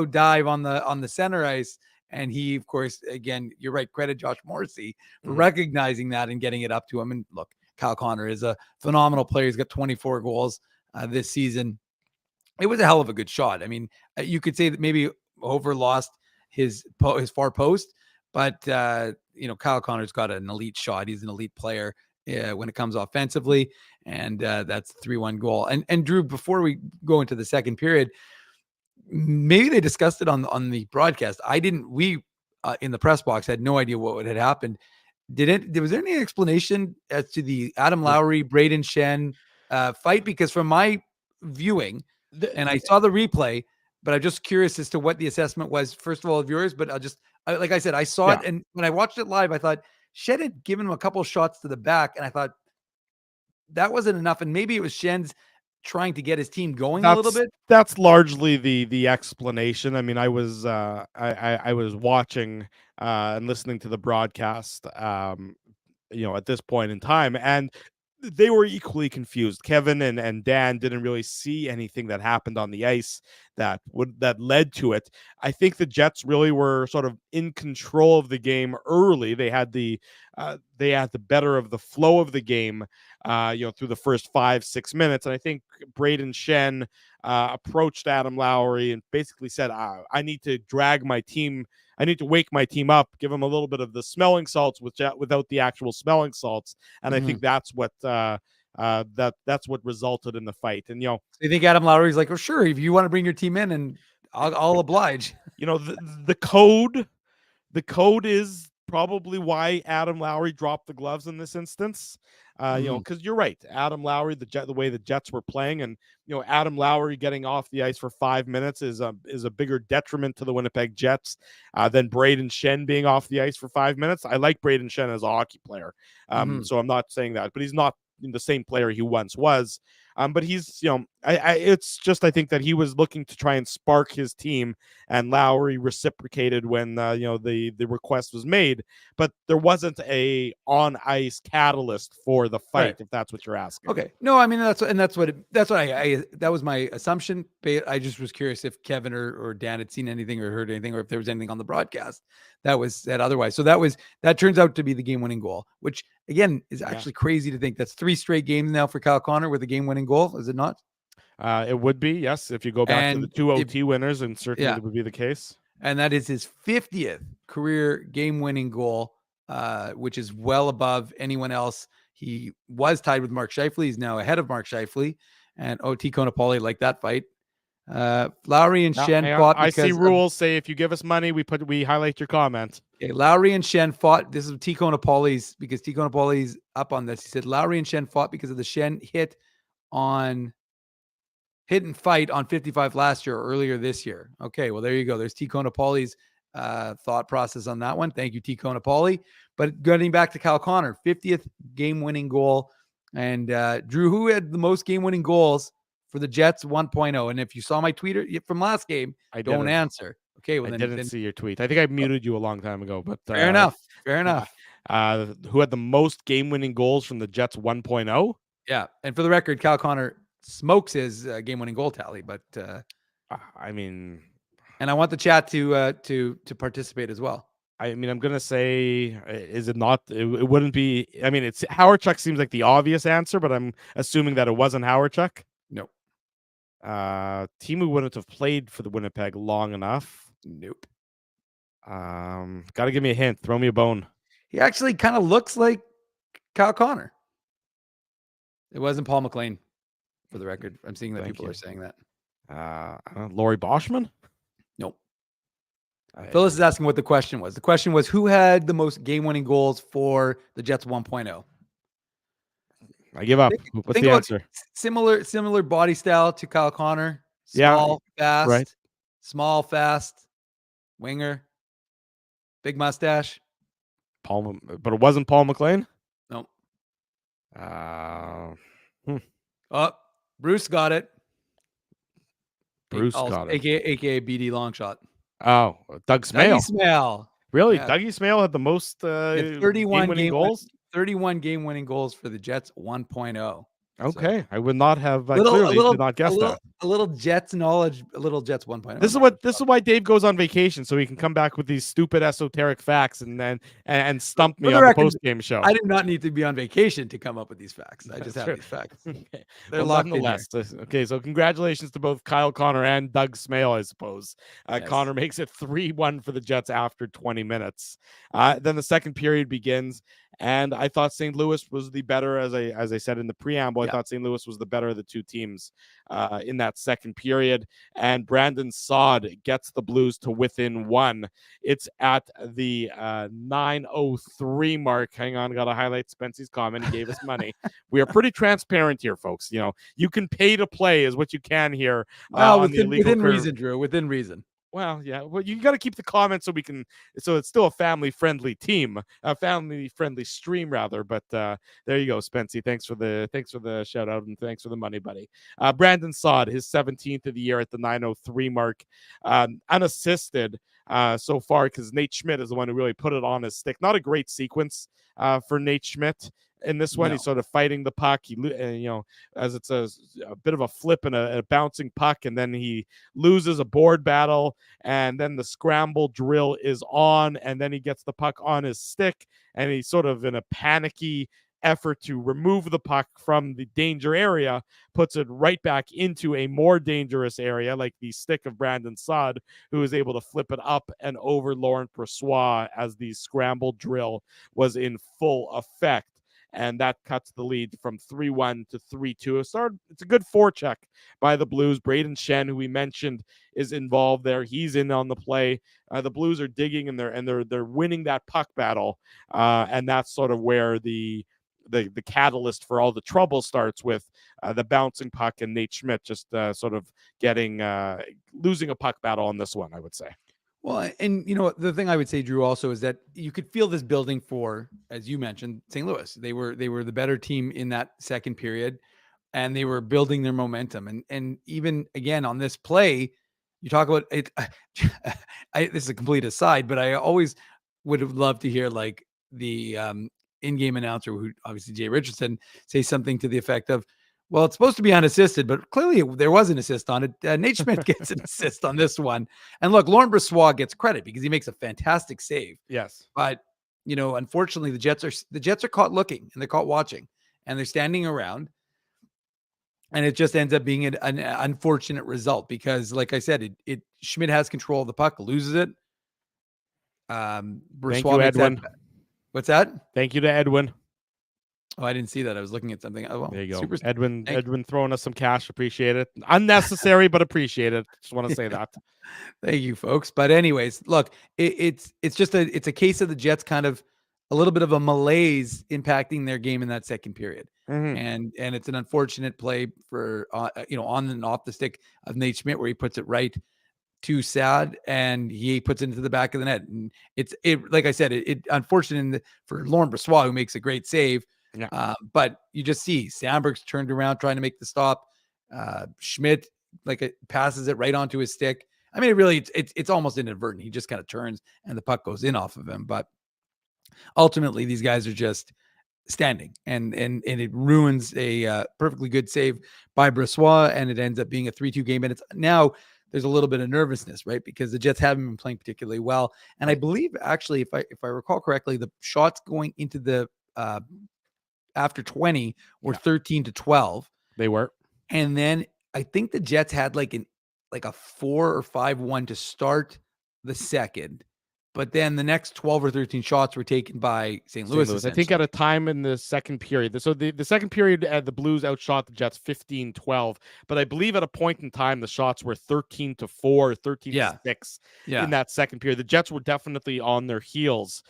dive on the center ice. And he, of course, again, you're right, credit Josh Morrissey for recognizing that and getting it up to him. And look, Kyle Connor is a phenomenal player. He's got 24 goals this season. It was a hell of a good shot. I mean, you could say that maybe Hofer lost his far post, but Kyle Connor's got an elite shot. He's an elite player when it comes offensively, and that's 3-1 goal. And Drew, before we go into the second period, maybe they discussed it on the broadcast. I didn't. We in the press box had no idea what had happened. Was there any explanation as to the Adam Lowry, Braden Shen fight? Because from my viewing, and I saw the replay, but I'm just curious as to what the assessment was, first of all, of yours, but like I said, I saw it. And when I watched it live, I thought Shen had given him a couple of shots to the back. And I thought that wasn't enough. And maybe it was Shen's trying to get his team going a little bit. That's largely the explanation. I mean, I was I was watching and listening to the broadcast, at this point in time, and they were equally confused. Kevin and Dan didn't really see anything that happened on the ice that led to it. I think the Jets really were sort of in control of the game early. They had the better of the flow of the game, through the first 5-6 minutes. And I think Braden Shen approached Adam Lowry and basically said, I need to drag my team. I need to wake my team up, give them a little bit of the smelling salts without the actual smelling salts. And I think that's what that's what resulted in the fight. And, so you think Adam Lowry's like, oh, sure, if you want to bring your team in, and I'll oblige. The code is probably why Adam Lowry dropped the gloves in this instance. Because you're right, Adam Lowry, the way the Jets were playing, and Adam Lowry getting off the ice for 5 minutes is a bigger detriment to the Winnipeg Jets than Braden Shen being off the ice for 5 minutes. I like Braden Shen as a hockey player, so I'm not saying that, but he's not the same player he once was. But he's, it's just, I think that he was looking to try and spark his team, and Lowry reciprocated when, the request was made, but there wasn't a on ice catalyst for the fight, right, if that's what you're asking. Okay. No, I mean, that was my assumption. But I just was curious if Kevin or Dan had seen anything or heard anything, or if there was anything on the broadcast that was said otherwise. So that turns out to be the game-winning goal, which again is actually crazy to think that's 3 straight games now for Kyle Connor with a game-winning goal. Is it not? It would be, yes. If you go back to the 2 OT winners, and certainly that would be the case. And that is his 50th career game-winning goal, which is well above anyone else. He was tied with Mark Scheifele. He's now ahead of Mark Scheifele. And T. Konopoli like that fight. Lowry and Shen fought. I see rules say if you give us money, we highlight your comment. Okay, Lowry and Shen fought. This is T. Konopoli's, because T. Konopoli's up on this. He said Lowry and Shen fought because of the Shen hit and fight on 55 last year or earlier this year. Okay, well, there you go. There's T. Konopoli's thought process on that one. Thank you, T. Konopoli. But getting back to Kyle Connor, 50th game-winning goal. And Drew, who had the most game-winning goals for the Jets 1.0? And if you saw my tweet from last game, don't answer. Okay, well, I didn't see your tweet. I think I muted you a long time ago, but fair enough. Who had the most game-winning goals from the Jets 1.0? Yeah, and for the record, Kyle Connor smokes his game-winning goal tally, but I mean, and I want the chat to participate as well. I mean, I'm gonna say, is it not? It wouldn't be. I mean, it's Howard-Chuck seems like the obvious answer, but I'm assuming that it wasn't Howard-Chuck. Nope. Timu wouldn't have played for the Winnipeg long enough. Nope. Gotta give me a hint. Throw me a bone. He actually kind of looks like Kyle Connor. It wasn't Paul McLean, for the record. I'm seeing that people are saying that. Laurie Boschman? Nope. Phyllis is asking what the question was. The question was, who had the most game-winning goals for the Jets 1.0? I give up. What's the answer? Similar body style to Kyle Connor. Small, fast. Right. Small, fast. Winger. Big mustache. But it wasn't Paul McLean? Nope. Oh, Bruce got it. Bruce got it. AKA BD Longshot. Oh, Doug Smale. Dougie Smale. Really? Yeah. Dougie Smale had the most 31 game-winning goals? 31 game-winning goals for the Jets 1.0. Okay. So, I would not have clearly did not guess that. A little Jets knowledge, a little Jets 1.0. This is why Dave goes on vacation, so he can come back with these stupid esoteric facts and stump me on the post-game show. I did not need to be on vacation to come up with these facts. I just have these facts. Okay. They're locked in here. Okay, so congratulations to both Kyle Connor and Doug Smale, I suppose. Yes. Connor makes it 3-1 for the Jets after 20 minutes. Then the second period begins, And I thought St. Louis was the better, as I said in the preamble. I thought St. Louis was the better of the two teams in that second period. And Brandon Saad gets the Blues to within one. It's at the 9:03 mark. Hang on, got to highlight Spency's comment. He gave us money. We are pretty transparent here, folks. You know, you can pay to play is what you can here. Well, within reason, Drew. Within reason. Well, yeah. Well, you got to keep the comments so it's still a family-friendly team, a family-friendly stream rather. But there you go, Spency. Thanks for the shout out and thanks for the money, buddy. Brandon Saad, his 17th of the year at the 9:03 mark, unassisted so far because Nate Schmidt is the one who really put it on his stick. Not a great sequence for Nate Schmidt. In this one, he's sort of fighting the puck. As it's a bit of a flip and a bouncing puck, and then he loses a board battle, and then the scramble drill is on, and then he gets the puck on his stick, and he's sort of in a panicky effort to remove the puck from the danger area, puts it right back into a more dangerous area, like the stick of Brandon Saad, who is able to flip it up and over Laurent Brossoit as the scramble drill was in full effect. And that cuts the lead from 3-1 to 3-2. It's a good forecheck by the Blues. Braden Shen, who we mentioned, is involved there. He's in on the play. The Blues are digging and they're winning that puck battle, and that's sort of where the catalyst for all the trouble starts with the bouncing puck and Nate Schmidt just sort of losing a puck battle on this one, I would say. Well, and the thing I would say, Drew, also is that you could feel this building for, as you mentioned, St. Louis. They were the better team in that second period, and they were building their momentum. And even again on this play, you talk about it. This is a complete aside, but I always would have loved to hear like the in-game announcer, who obviously Jay Richardson, say something to the effect of, well, it's supposed to be unassisted, but clearly there was an assist on it. Nate Schmidt gets an assist on this one. And look, Laurent Brossoit gets credit because he makes a fantastic save. Yes. But, unfortunately, the Jets are caught looking and they're caught watching and they're standing around. And it just ends up being an unfortunate result because, like I said, Schmidt has control of the puck, loses it. Thank Brossoit you, Edwin. What's that? Thank you to Edwin. Oh, I didn't see that. I was looking at something. Oh, well, there you go. Edwin throwing us some cash. Appreciate it. Unnecessary, but appreciate it. Just want to say that. Thank you, folks. But anyways, look, it's just a case of the Jets kind of a little bit of a malaise impacting their game in that second period. Mm-hmm. And it's an unfortunate play for, on and off the stick of Nate Schmidt, where he puts it right to Saad and he puts it into the back of the net. And like I said, it unfortunate for Laurent Brossoit, who makes a great save. Yeah. But you just see Sandberg's turned around trying to make the stop. Schmidt passes it right onto his stick. I mean, it's almost inadvertent. He just kind of turns and the puck goes in off of him. But ultimately, these guys are just standing, and it ruins a perfectly good save by Brossoit, and it ends up being a 3-2 game. And it's now there's a little bit of nervousness, right? Because the Jets haven't been playing particularly well. And I believe actually, if I recall correctly, the shots going into the after 20 were 13-12. They were. And then I think the Jets had like a 4 or 5-1 to start the second. But then the next 12 or 13 shots were taken by St. Louis. I think at a time in the second period. So the second period, the Blues outshot the Jets 15-12. But I believe at a point in time, the shots were 13-4, 13-6 in that second period. The Jets were definitely on their heels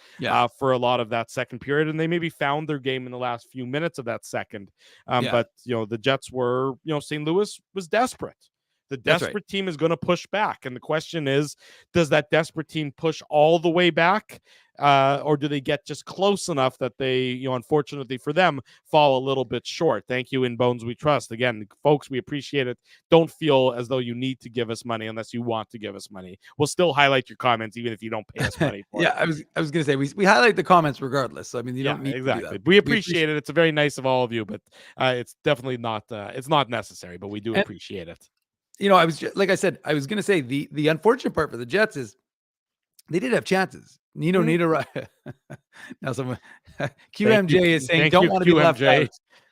for a lot of that second period. And they maybe found their game in the last few minutes of that second. But, the Jets were, St. Louis was desperate. The desperate team is going to push back. And the question is, does that desperate team push all the way back? Or do they get just close enough that they, unfortunately for them, fall a little bit short? Thank you, In Bones We Trust. Again, folks, we appreciate it. Don't feel as though you need to give us money unless you want to give us money. We'll still highlight your comments even if you don't pay us money for it. I was going to say, we highlight the comments regardless. So, I mean, you don't need to do that. We appreciate it. It's very nice of all of you, but it's definitely not, it's not necessary, but we do appreciate it. I was like I said, I was going to say the unfortunate part for the Jets is they did have chances. Nino now someone QMJ is saying don't want to be left out.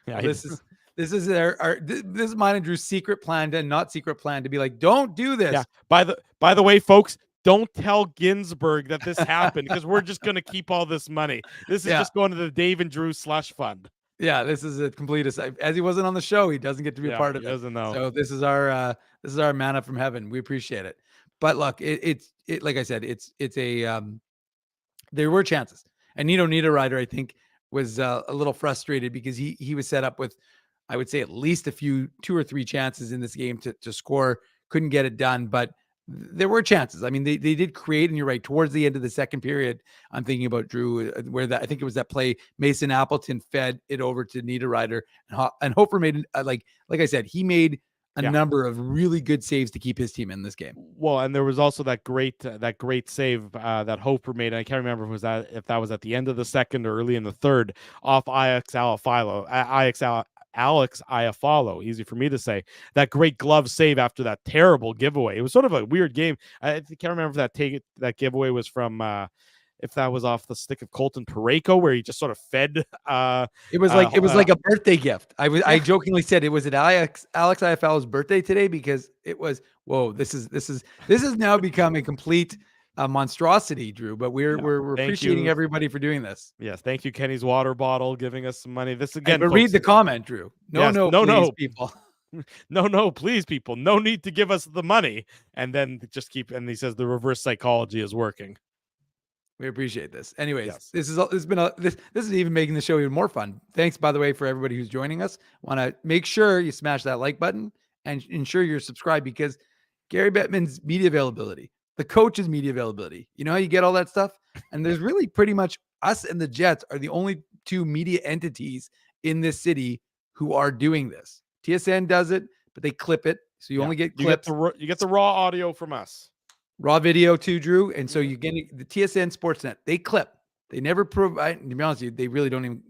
Yeah, this is this is mine and Drew's secret plan and not secret plan to be like, don't do this. Yeah. By the way, folks, don't tell Ginsburg that this happened because we're just going to keep all this money. This is just going to the Dave and Drew slush fund. Yeah, this is a complete aside. As he wasn't on the show, he doesn't get to be a part of it. Doesn't know. So this is our manna from heaven. We appreciate it. But look, it's like I said, it's a there were chances. And Nino Niederreiter, I think, was a little frustrated because he was set up with, I would say, at least two or three chances in this game to score. Couldn't get it done, but there were chances. I mean, they did create, and you're right, towards the end of the second period, I'm thinking about Drew, where I think it was that play, Mason Appleton fed it over to Niederreiter, and Hofer made, like I said, he made a number of really good saves to keep his team in this game. Well, and there was also that great save that Hofer made. And I can't remember if that was at the end of the second or early in the third, off Alex Iafallo, easy for me to say, that great glove save after that terrible giveaway. It was sort of a weird game. I can't remember if that giveaway was from if that was off the stick of Colton Parayko, where he just sort of fed. It was like a birthday gift. I jokingly said it was at Alex Iafallo's birthday today because it was, whoa, this is now become a complete monstrosity, Drew. But we're appreciating everybody for doing this. Yes, thank you, Kenny's water bottle, giving us some money. This again. But read the comment, Drew. No, people. No, please, people. No need to give us the money, and then just keep. And he says the reverse psychology is working. We appreciate this. Anyways, this is even making the show even more fun. Thanks, by the way, for everybody who's joining us. Want to make sure you smash that like button and ensure you're subscribed, because Gary Bettman's media availability, the coach's media availability, you know how you get all that stuff? And there's really pretty much us and the Jets are the only two media entities in this city who are doing this. TSN does it, but they clip it. So you only get clips. You get the raw audio from us. Raw video too, Drew. And so you get the TSN Sportsnet. They clip. They never provide. To be honest with you, they really don't even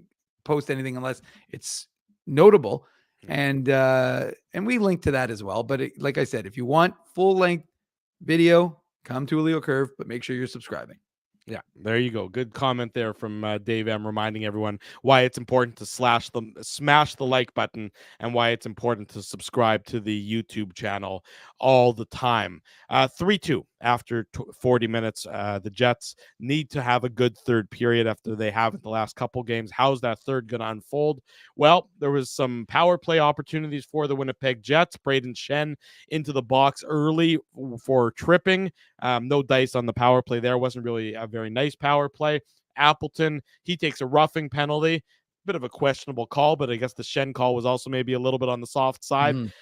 post anything unless it's notable. And we link to that as well. But like I said, if you want full length video, come to Illegal Curve, but make sure you're subscribing. Yeah, there you go. Good comment there from Dave M, reminding everyone why it's important to smash the like button and why it's important to subscribe to the YouTube channel all the time. 3-2 after 40 minutes. The Jets need to have a good third period after they have it the last couple games. How's that third going to unfold? Well, there was some power play opportunities for the Winnipeg Jets. Braden Shen into the box early for tripping. No dice on the power play there. Wasn't really a very nice power play. Appleton, he takes a roughing penalty. Bit of a questionable call, but I guess the Shen call was also maybe a little bit on the soft side.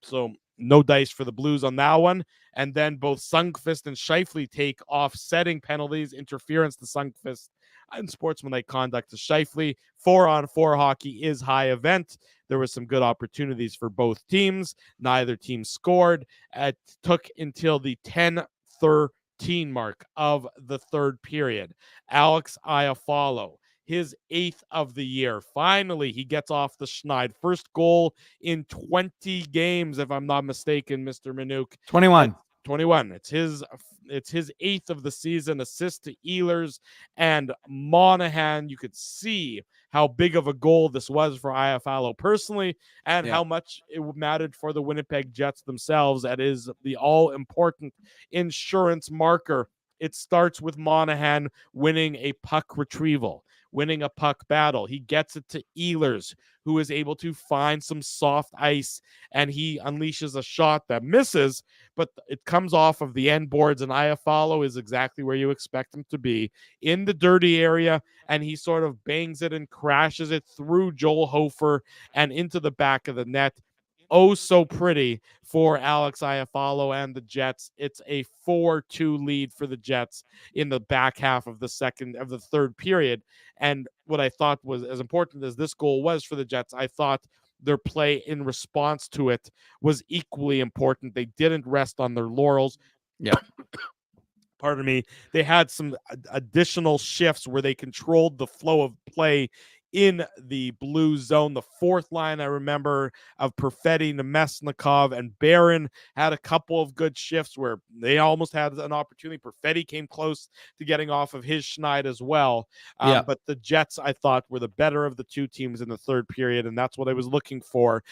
So no dice for the Blues on that one. And then both Sundqvist and Scheifele take offsetting penalties, interference to Sundqvist, and sportsmanlike conduct to Scheifele. 4-on-4 hockey is high event. There was some good opportunities for both teams. Neither team scored. It took until the 10:13 mark of the third period. Alex Iafallo, his 8th of the year. Finally, he gets off the schneid. First goal in 20 games, if I'm not mistaken, Mr. Minuk. 21. It's his 8th of the season. Assist to Ehlers and Monahan. You could see how big of a goal this was for Iafallo personally, and how much it mattered for the Winnipeg Jets themselves. That is the all-important insurance marker. It starts with Monahan winning a puck retrieval, winning a puck battle. He gets it to Ehlers, who is able to find some soft ice, and he unleashes a shot that misses, but it comes off of the end boards, and Iafallo is exactly where you expect him to be, in the dirty area, and he sort of bangs it and crashes it through Joel Hofer and into the back of the net. Oh, so pretty for Alex Iafallo and the Jets. It's a 4-2 lead for the Jets in the back half of the third period. And what I thought was, as important as this goal was for the Jets, I thought their play in response to it was equally important. They didn't rest on their laurels. Yeah. Pardon me. They had some additional shifts where they controlled the flow of play in the blue zone. The fourth line, I remember, of Perfetti, Nemesnikov, and Barron had a couple of good shifts where they almost had an opportunity. Perfetti came close to getting off of his schneid as well. But the Jets, I thought, were the better of the two teams in the third period, and that's what I was looking for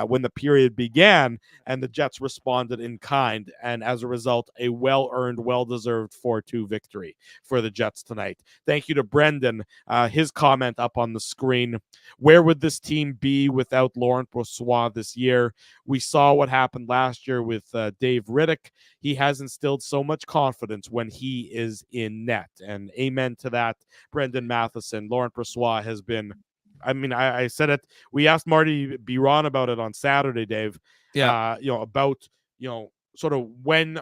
when the period began, and the Jets responded in kind, and as a result, a well-earned, well-deserved 4-2 victory for the Jets tonight. Thank you to Brendan. His comment up on the screen: where would this team be without Laurent Brossoit this year? We saw what happened last year with Dave Riddick. He has instilled so much confidence when he is in net, and amen to that, Brendan Matheson. Laurent Brossoit has been, I said it. We asked Marty Biron about it on Saturday, Dave. About sort of when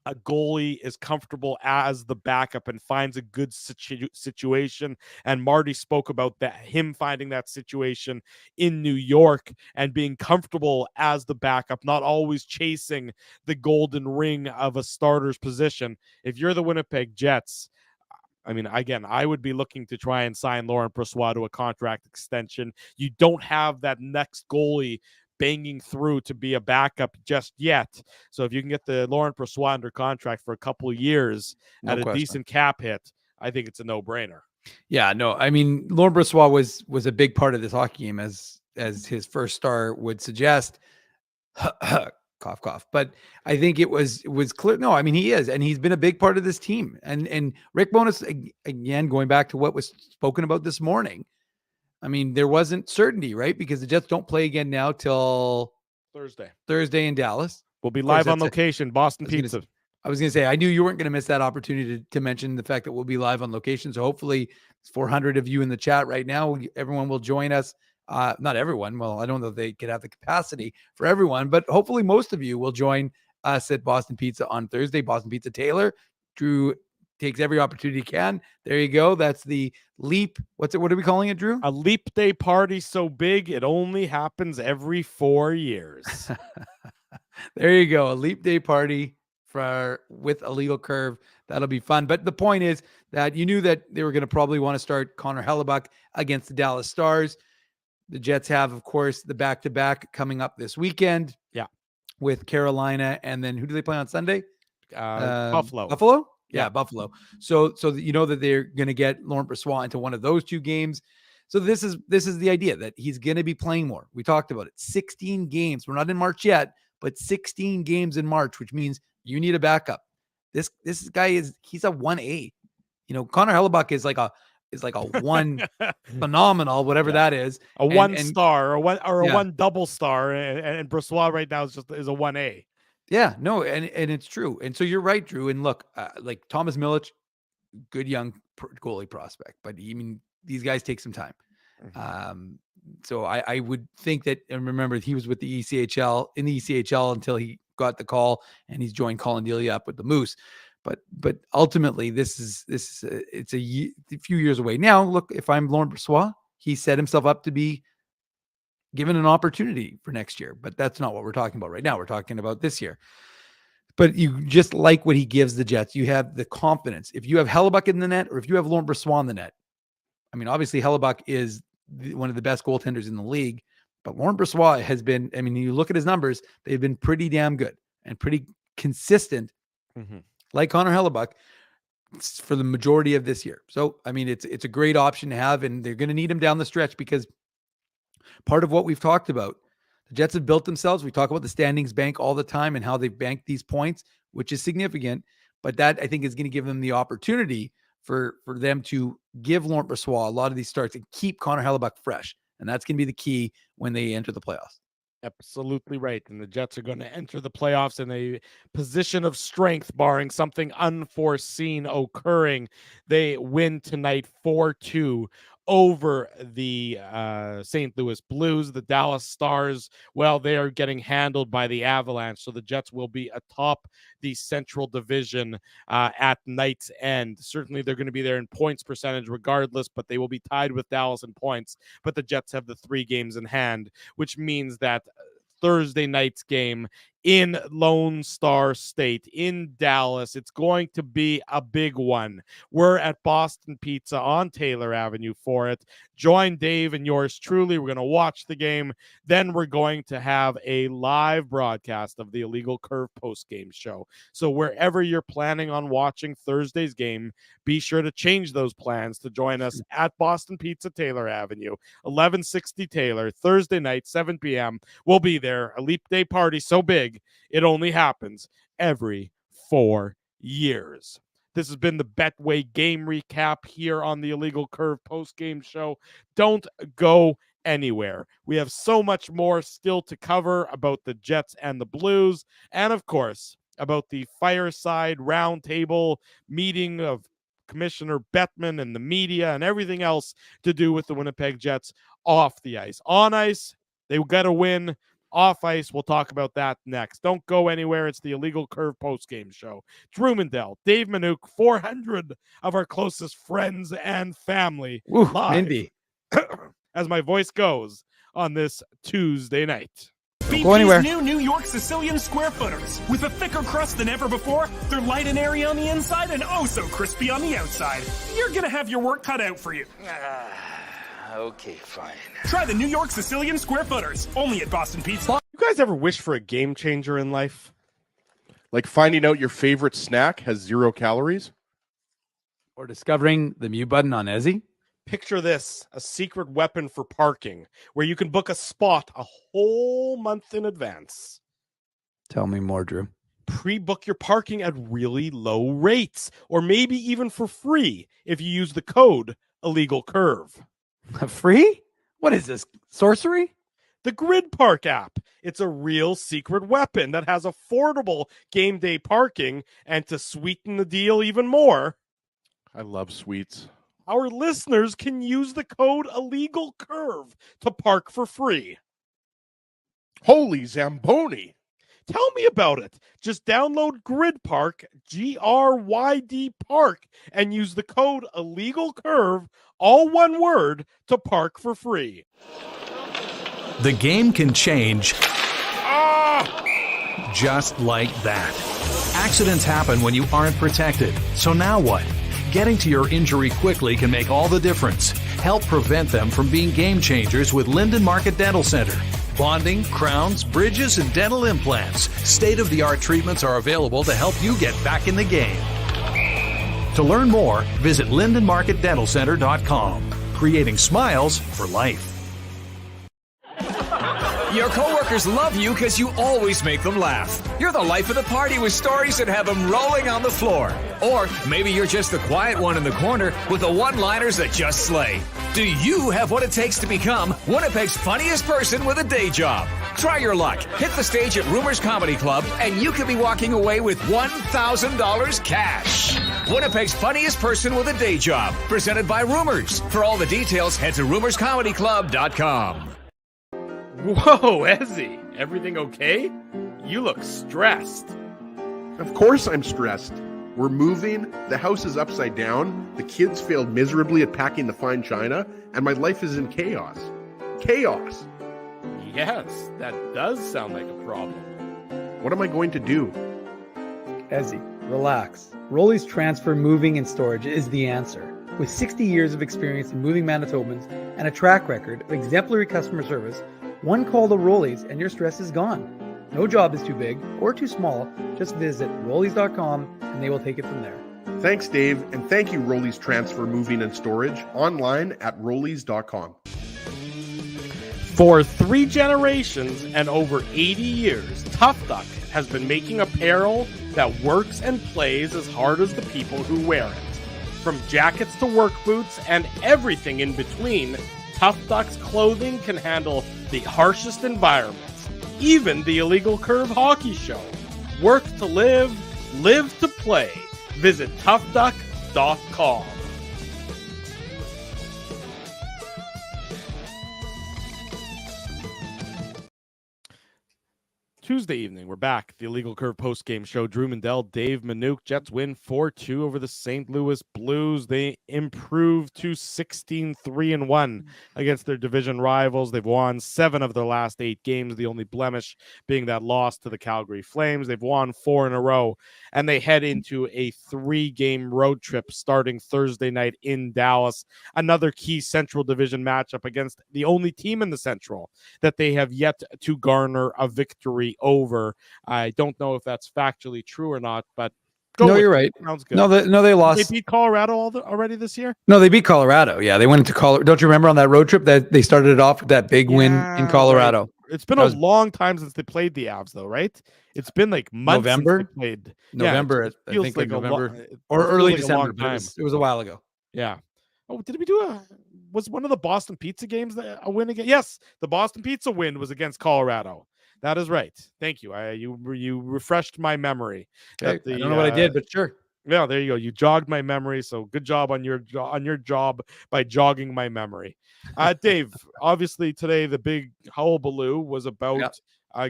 a goalie is comfortable as the backup and finds a good situation. And Marty spoke about that, him finding that situation in New York and being comfortable as the backup, not always chasing the golden ring of a starter's position. If you're the Winnipeg Jets, again, I would be looking to try and sign Laurent Brossoit to a contract extension. You don't have that next goalie banging through to be a backup just yet. So if you can get the Laurent Brossoit under contract for a couple of years at a decent cap hit, I think it's a no-brainer. Yeah, no, Laurent Brossoit was a big part of this hockey game, as his first star would suggest. Cough, cough. But I think it was clear. No, he is, and he's been a big part of this team. And Rick Bowness, again, going back to what was spoken about this morning, there wasn't certainty, right? Because the Jets don't play again now till Thursday in Dallas. We'll be live on location, Boston Pizza. I was going to say, I knew you weren't going to miss that opportunity to mention the fact that we'll be live on location. So hopefully 400 of you in the chat right now, everyone will join us. Not everyone. Well, I don't know if they could have the capacity for everyone, but hopefully most of you will join us at Boston Pizza on Thursday. Boston Pizza Taylor. Drew takes every opportunity he can. There you go. That's the leap. What are we calling it, Drew? A leap day party so big it only happens every 4 years. There you go. A leap day party with a legal curve. That'll be fun. But the point is that you knew that they were going to probably want to start Connor Hellebuck against the Dallas Stars. The Jets have, of course, the back-to-back coming up this weekend. Yeah. With Carolina. And then who do they play on Sunday? Buffalo. Buffalo? Yeah, Buffalo. So you know that they're going to get Laurent Brossoit into one of those two games. So this is the idea that he's going to be playing more. We talked about it. 16 games. We're not in March yet, but 16 games in March, which means you need a backup. This guy he's a 1A. Connor Hellebuck is like a one phenomenal, whatever that is. A one star or a one double star. And Brossoit right now is a 1A. Yeah, no, and it's true. And so you're right, Drew. And look, like Thomas Milic, good young goalie prospect, but these guys take some time. Mm-hmm. So I would think that, and remember, he was with the ECHL until he got the call, and he's joined Colin Delia up with the Moose. But ultimately, it's a few years away now. Look, if I'm Laurent Brossoit, he set himself up to be given an opportunity for next year, but that's not what we're talking about right now. We're talking about this year. But you just like what he gives the Jets. You have the confidence. If you have Hellebuck in the net, or if you have Laurent Brossoit in the net, obviously Hellebuck is one of the best goaltenders in the league, but Laurent Brossoit has been, you look at his numbers, they've been pretty damn good and pretty consistent, like Connor Hellebuck, for the majority of this year. So, it's a great option to have, and they're going to need him down the stretch, because part of what we've talked about, the Jets have built themselves. We talk about the standings bank all the time and how they've banked these points, which is significant. But that, I think, is going to give them the opportunity for them to give Laurent Brossoit a lot of these starts and keep Connor Hellebuck fresh. And that's going to be the key when they enter the playoffs. Absolutely right. And the Jets are going to enter the playoffs in a position of strength, barring something unforeseen occurring. They win tonight 4-2 over the St. Louis Blues. The Dallas Stars, well, they are getting handled by the Avalanche, so the Jets will be atop the Central Division at night's end. Certainly, they're going to be there in points percentage regardless, but they will be tied with Dallas in points. But the Jets have the 3 games in hand, which means that Thursday night's game in Lone Star State, in Dallas. It's going to be a big one. We're at Boston Pizza on Taylor Avenue for it. Join Dave and yours truly. We're going to watch the game. Then we're going to have a live broadcast of the Illegal Curve postgame show. So wherever you're planning on watching Thursday's game, be sure to change those plans to join us at Boston Pizza, Taylor Avenue, 1160 Taylor, Thursday night, 7 p.m. We'll be there. A Leap Day party so big, it only happens every 4 years. This has been the Betway game recap here on the Illegal Curve postgame show. Don't go anywhere. We have so much more still to cover about the Jets and the Blues, and of course, about the fireside roundtable meeting of Commissioner Bettman and the media and everything else to do with the Winnipeg Jets off the ice. On ice, they got to win. Off ice, we'll talk about that next. Don't go anywhere. It's the Illegal Curve postgame show. Drew Mandel, Dave Manouk, 400 of our closest friends and family. Ooh, live, Mindy. as my voice goes on this Tuesday night. Don't go anywhere. BP's new New York Sicilian square footers. With a thicker crust than ever before, they're light and airy on the inside and oh so crispy on the outside. You're gonna have your work cut out for you. Okay, fine. Try the New York Sicilian square footers, only at Boston Pizza. You guys ever wish for a game changer in life? Like finding out your favorite snack has 0 calories? Or discovering the mute button on Ezzy? Picture this, a secret weapon for parking, where you can book a spot a whole month in advance. Tell me more, Drew. Pre-book your parking at really low rates, or maybe even for free if you use the code Illegal Curve. Free? What is this, sorcery? The Grid Park app. It's a real secret weapon that has affordable game day parking, and to sweeten the deal even more, I love sweets. our listeners can use the code Illegal Curve to park for free. Holy Zamboni! Tell me about it. Just download Grid Park, GRYD Park, and use the code Illegal Curve, all one word, to park for free. The game can change just like that. Accidents happen when you aren't protected. So now what? Getting to your injury quickly can make all the difference. Help prevent them from being game changers with Linden Market Dental Center. Bonding, crowns, bridges, and dental implants. State-of-the-art treatments are available to help you get back in the game. To learn more, visit LindenMarketDentalCenter.com. Creating smiles for life. Your coworkers love you because you always make them laugh. You're the life of the party with stories that have them rolling on the floor. Or maybe you're just the quiet one in the corner with the one-liners that just slay. Do you have what it takes to become Winnipeg's funniest person with a day job? Try your luck. Hit the stage at Rumors Comedy Club, and you could be walking away with $1,000 cash. Winnipeg's funniest person with a day job. Presented by Rumors. For all the details, head to rumorscomedyclub.com. Whoa, Ezzy, everything okay? You look stressed. Of course I'm stressed. We're moving, the house is upside down, the kids failed miserably at packing the fine china, and my life is in chaos. Chaos! Yes, that does sound like a problem. What am I going to do? Ezzy, relax. Rolly's Transfer Moving and Storage is the answer. With 60 years of experience in moving Manitobans and a track record of exemplary customer service, one call to Rolly's and your stress is gone. No job is too big or too small. Just visit Rollies.com and they will take it from there. Thanks, Dave, and thank you, Rollies Transfer Moving and Storage, online at Rollies.com. For 3 generations and over 80 years, Tough Duck has been making apparel that works and plays as hard as the people who wear it. From jackets to work boots and everything in between, Tough Duck's clothing can handle the harshest environments, even the Illegal Curve hockey show. Work to live, live to play. Visit toughduck.com. Tuesday evening, we're back. The Illegal Curve post-game show. Drew Mandel, Dave Manouk. Jets win 4-2 over the St. Louis Blues. They improve to 16-3-1 against their division rivals. They've won 7 of their last 8 games, the only blemish being that loss to the Calgary Flames. They've won 4 in a row, and they head into a 3-game road trip starting Thursday night in Dallas. Another key Central Division matchup against the only team in the Central that they have yet to garner a victory over. I don't know if that's factually true or not, but you're right. Sounds good. No, they lost. They beat Colorado already this year? No, they beat Colorado. Yeah, they went into Colorado. Don't you remember on that road trip that they started it off with that big win in Colorado? Right. It's been a long time since they played the Avs, though, right? It's been like months November? since they played. November, it I feels think like November or early like December. But it was a while ago. Yeah. Oh, did we do was one of the Boston Pizza games a win again? Yes, the Boston Pizza win was against Colorado. That is right. Thank you. You refreshed my memory. Okay. I don't know what I did, but sure. Yeah, there you go. You jogged my memory. So good job on your job by jogging my memory. Dave, obviously today the big hullabaloo was about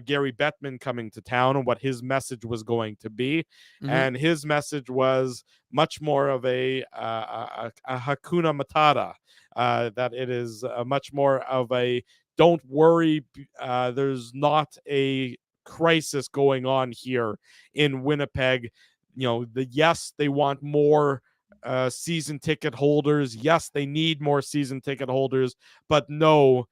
Gary Bettman coming to town and what his message was going to be. Mhm. And his message was much more of a Hakuna Matata, that it is much more of a don't worry, there's not a crisis going on here in Winnipeg. Yes, they want more season ticket holders. Yes, they need more season ticket holders, but no,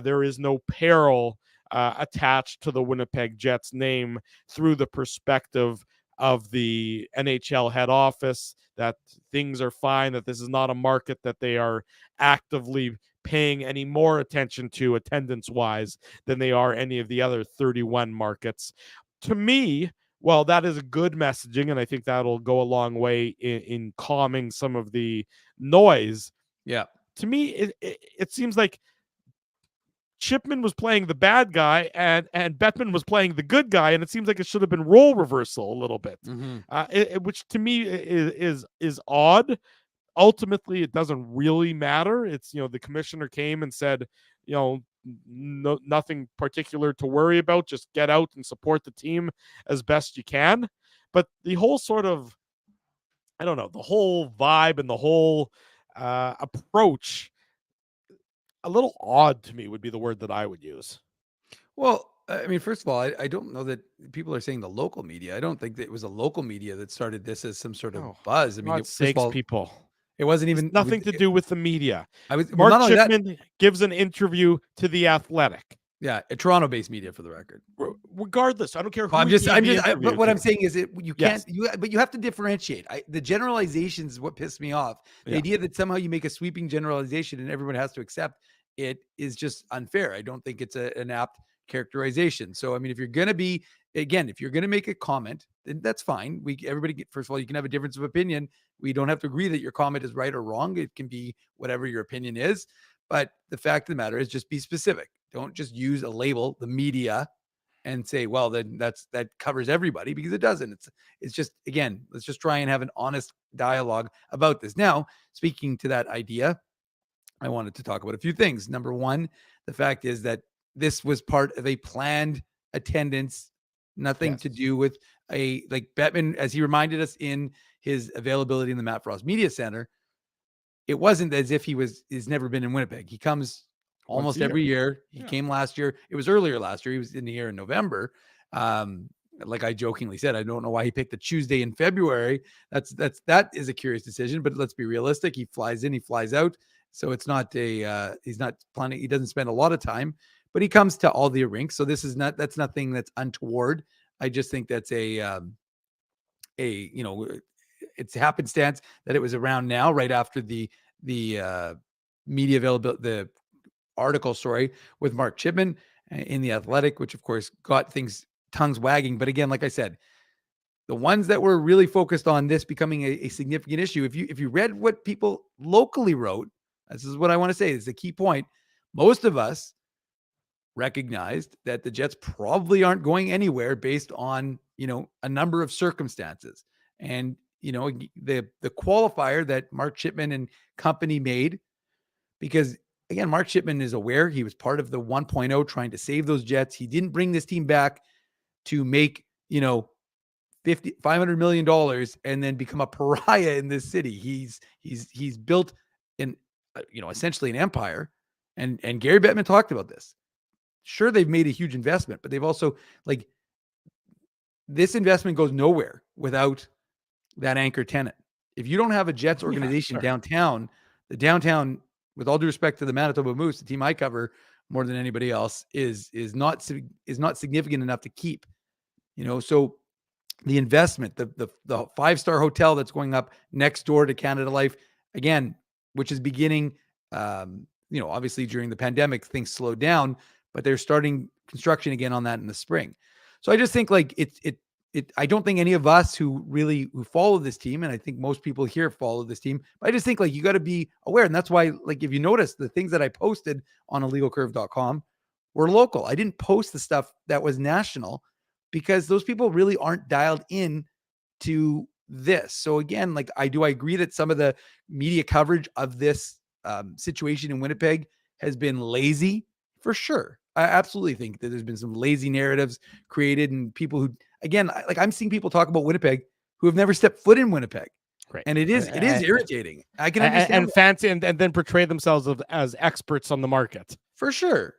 there is no peril attached to the Winnipeg Jets name through the perspective of the NHL head office, that things are fine, that this is not a market that they are actively paying any more attention to attendance-wise than they are any of the other 31 markets. To me, well, that is a good messaging, and I think that'll go a long way in calming some of the noise. Yeah. To me, it seems like Chipman was playing the bad guy and Bettman was playing the good guy, and it seems like it should have been role reversal a little bit, which to me is odd. Ultimately, it doesn't really matter. It's, the commissioner came and said, nothing particular to worry about. Just get out and support the team as best you can. But the whole sort of, I don't know, the whole vibe and the whole approach, a little odd to me would be the word that I would use. Well, I mean, first of all, I don't know that people are saying the local media. I don't think that it was a local media that started this as some sort of buzz. I mean, people. It wasn't even nothing to do with the media. Mark Chipman gives an interview to The Athletic. Yeah, a Toronto-based media, for the record. Regardless, I don't care who. But what I'm saying is, you can't. But you have to differentiate. The generalizations is what pissed me off. The idea that somehow you make a sweeping generalization and everyone has to accept it is just unfair. I don't think it's an apt characterization. So, I mean, if you're going to make a comment, then that's fine. First of all, you can have a difference of opinion. We don't have to agree that your comment is right or wrong. It can be whatever your opinion is. But the fact of the matter is, just be specific. Don't just use a label, the media, and say, well, then that covers everybody, because it doesn't. It's just, again, let's just try and have an honest dialogue about this. Now, speaking to that idea, I wanted to talk about a few things. Number one, the fact is that this was part of a planned attendance, nothing to do with Bettman, as he reminded us in his availability in the Matt Frost Media Center. It wasn't as if he's never been in Winnipeg. He comes almost every year. He came last year. It was earlier last year. He was in here in November. Like I jokingly said, I don't know why he picked a Tuesday in February. That is a curious decision, but let's be realistic. He flies in, he flies out. So it's not he's not planning. He doesn't spend a lot of time, but he comes to all the rinks. So that's nothing that's untoward. I just think that's it's happenstance that it was around now, right after the media availability, the article story with Mark Chipman in The Athletic, which of course got tongues wagging. But again, like I said, the ones that were really focused on this becoming a significant issue, if you read what people locally wrote, this is what I want to say. This is a key point. Most of us recognized that the Jets probably aren't going anywhere based on, a number of circumstances. And, the qualifier that Mark Chipman and company made, because again, Mark Chipman is aware he was part of the 1.0 trying to save those Jets. He didn't bring this team back to make, $500 million and then become a pariah in this city. He's built essentially an empire. And Gary Bettman talked about this. Sure, they've made a huge investment, but they've also, this investment goes nowhere without that anchor tenant. If you don't have a Jets organization downtown, the downtown, with all due respect to the Manitoba Moose, the team I cover more than anybody else, is not significant enough to keep. So the investment, the 5-star hotel that's going up next door to Canada Life, again, which is beginning, obviously during the pandemic, things slowed down, but they're starting construction again on that in the spring. So I just think I don't think any of us who follow this team, and I think most people here follow this team, but I just think you got to be aware. And that's why, if you notice, the things that I posted on illegalcurve.com were local. I didn't post the stuff that was national because those people really aren't dialed in to this. So again, I agree that some of the media coverage of this situation in Winnipeg has been lazy, for sure. I absolutely think that there's been some lazy narratives created, and people who, again, I'm seeing people talk about Winnipeg who have never stepped foot in Winnipeg. Right. And it is irritating. I can understand and fancy and then portray themselves as experts on the market. For sure.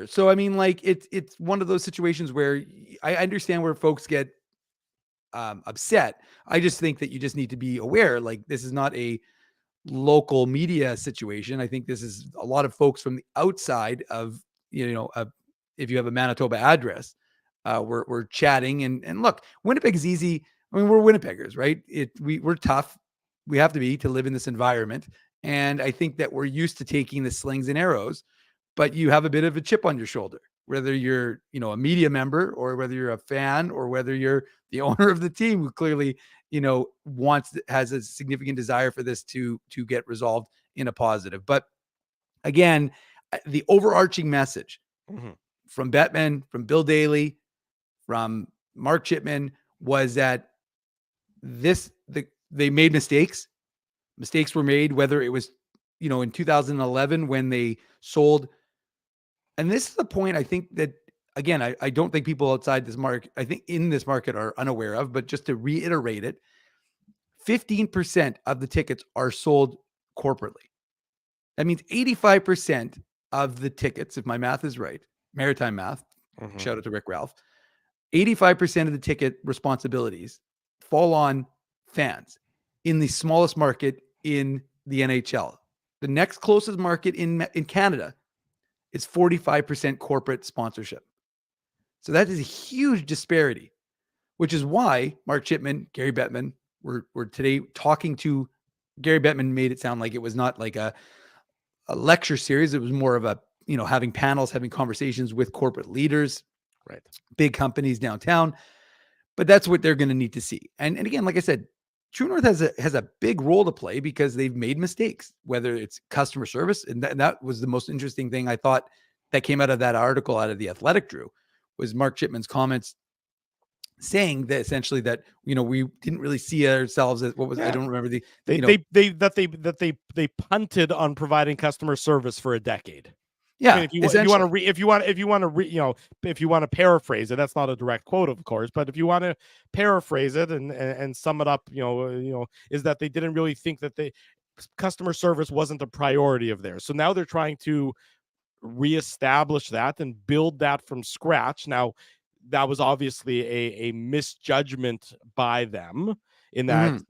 So I mean, it's one of those situations where I understand where folks get upset. I just think that you just need to be aware. This is not a local media situation. I think this is a lot of folks from the outside of, if you have a Manitoba address, we're chatting and look, Winnipeg is easy. I mean, we're Winnipeggers, right? We're tough. We have to be to live in this environment. And I think that we're used to taking the slings and arrows, but you have a bit of a chip on your shoulder, whether you're, a media member or whether you're a fan or whether you're the owner of the team who clearly, has a significant desire for this to get resolved in a positive. But again, the overarching message from Bettman, from Bill Daly, from Mark Chipman was that they made mistakes. Mistakes were made, whether it was, in 2011 when they sold. And this is the point I think that, again, I don't think people outside this market, I think in this market, are unaware of, but just to reiterate it, 15% of the tickets are sold corporately. That means 85% of the tickets, if my math is right, maritime math, shout out to Rick Ralph, 85% of the ticket responsibilities fall on fans in the smallest market in the NHL. The next closest market in Canada is 45% corporate sponsorship. So that is a huge disparity, which is why Mark Chipman, Gary Bettman, we're today talking to Gary Bettman. Made it sound like it was not like a lecture series. It was more of a, having panels, having conversations with corporate leaders, right? Big companies downtown. But that's what they're going to need to see. And again, like I said, True North has a big role to play because they've made mistakes, whether it's customer service. And that was the most interesting thing I thought that came out of that article out of The Athletic, Drew, was Mark Chipman's comments saying that essentially that, we didn't really see ourselves as I don't remember they punted on providing customer service for a decade. Yeah. I mean, if you want to paraphrase it, that's not a direct quote, of course, but if you want to paraphrase it and sum it up, is that they didn't really think that customer service wasn't a priority of theirs. So now they're trying to reestablish that and build that from scratch. Now, that was obviously a misjudgment by them in that,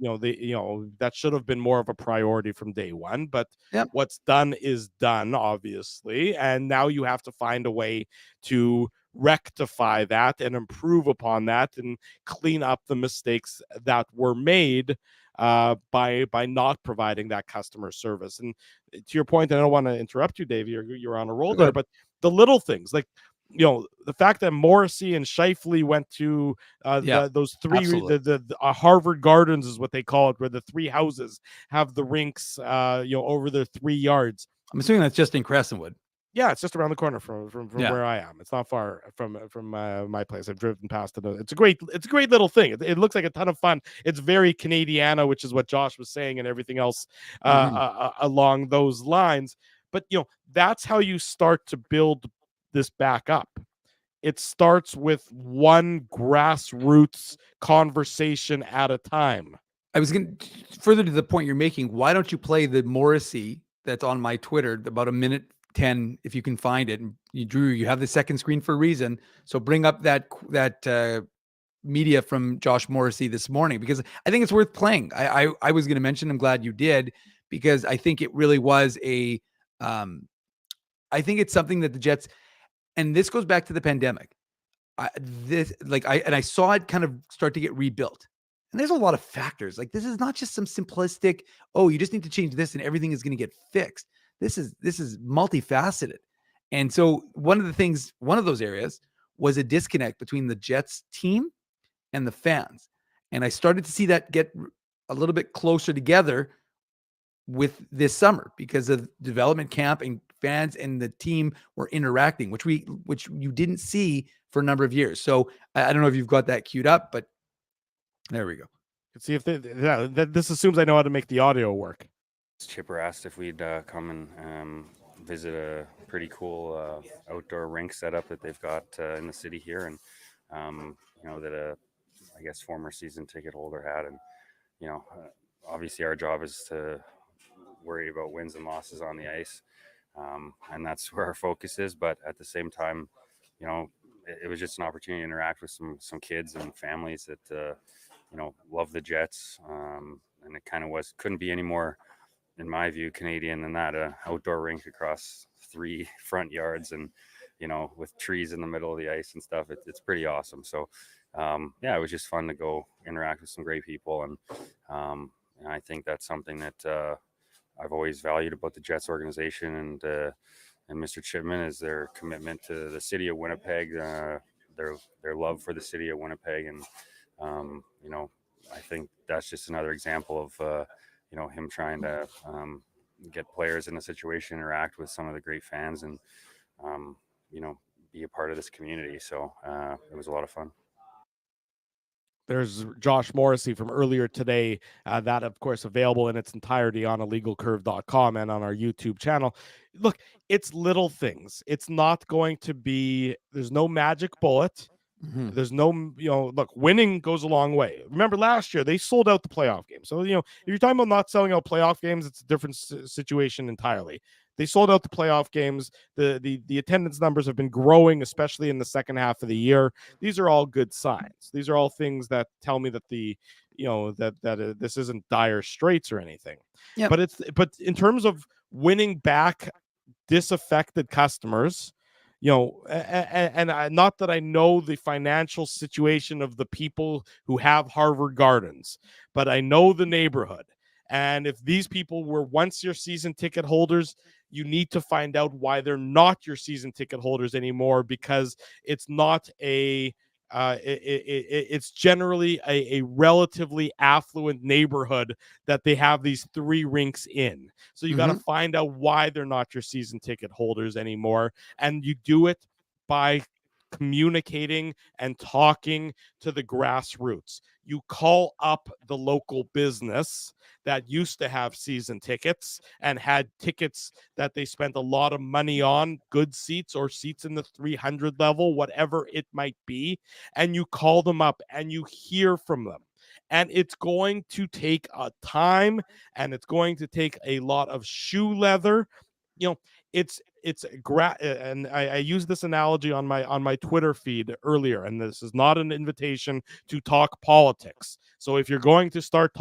that should have been more of a priority from day one, but what's done is done, obviously. And now you have to find a way to rectify that and improve upon that and clean up the mistakes that were made by not providing that customer service. And to your point, I don't want to interrupt you, Dave, you're on a roll there, but the little things like, the fact that Morrissey and Scheifele went to those three, the Harvard Gardens is what they call it, where the three houses have the rinks, over the 3 yards. I'm assuming that's just in Crescentwood. Yeah, it's just around the corner from where I am. It's not far from my place. I've driven past it. It's a great little thing. It looks like a ton of fun. It's very Canadiana, which is what Josh was saying, and everything else along those lines. But that's how you start to build this back up. it starts with one grassroots conversation at a time. I was going to further to the point you're making. Why don't you play the Morrissey that's on my Twitter, about a minute 10, if you can find it? And you have the second screen for a reason. So bring up that media from Josh Morrissey this morning, because I think it's worth playing. I was going to mention, I'm glad you did, because I think it really was I think it's something that the Jets, and this goes back to the pandemic. I saw it kind of start to get rebuilt. And there's a lot of factors. Like, this is not just some simplistic, oh, you just need to change this and everything is going to get fixed. This is multifaceted. And so one of those areas was a disconnect between the Jets team and the fans. And I started to see that get a little bit closer together with this summer, because of development camp and fans and the team were interacting, which you didn't see for a number of years. So I don't know if you've got that queued up, but there we go. Let's see if this assumes I know how to make the audio work. Chipper asked if we'd come and visit a pretty cool outdoor rink setup that they've got in the city here, and that I guess former season ticket holder had, and obviously our job is to worry about wins and losses on the ice, and that's where our focus is. But at the same time, it was just an opportunity to interact with some kids and families that love the Jets, and it kind of couldn't be any more, in my view, Canadian than that. Outdoor rink across 3 front yards, and with trees in the middle of the ice and stuff. It's pretty awesome. So it was just fun to go interact with some great people, and I think that's something that I've always valued about the Jets organization, and Mr. Chipman is their commitment to the city of Winnipeg, their love for the city of Winnipeg, and I think that's just another example of him trying to get players in a situation, interact with some of the great fans, and be a part of this community. So it was a lot of fun. There's Josh Morrissey from earlier today. That, of course, available in its entirety on illegalcurve.com and on our YouTube channel. Look, it's little things. It's not going to be, there's no magic bullet. Mm-hmm. There's no, look, winning goes a long way. Remember last year, they sold out the playoff game. So, if you're talking about not selling out playoff games, it's a different situation entirely. They sold out the playoff games. The attendance numbers have been growing, especially in the second half of the year. These are all good signs. These are all things that tell me that this isn't dire straits or anything. Yep. But in terms of winning back disaffected customers, and not that I know the financial situation of the people who have Harvard Gardens, but I know the neighborhood. And if these people were once your season ticket holders, you need to find out why they're not your season ticket holders anymore, because it's not it's generally a relatively affluent neighborhood that they have these 3 rinks in. So you got to find out why they're not your season ticket holders anymore. And you do it by communicating and talking to the grassroots. You call up the local business that used to have season tickets and had tickets that they spent a lot of money on, good seats or seats in the 300 level, whatever it might be, and you call them up and you hear from them. And it's going to take a time, and it's going to take a lot of shoe leather. And I use this analogy on my Twitter feed earlier, and this is not an invitation to talk politics. So if you're going to start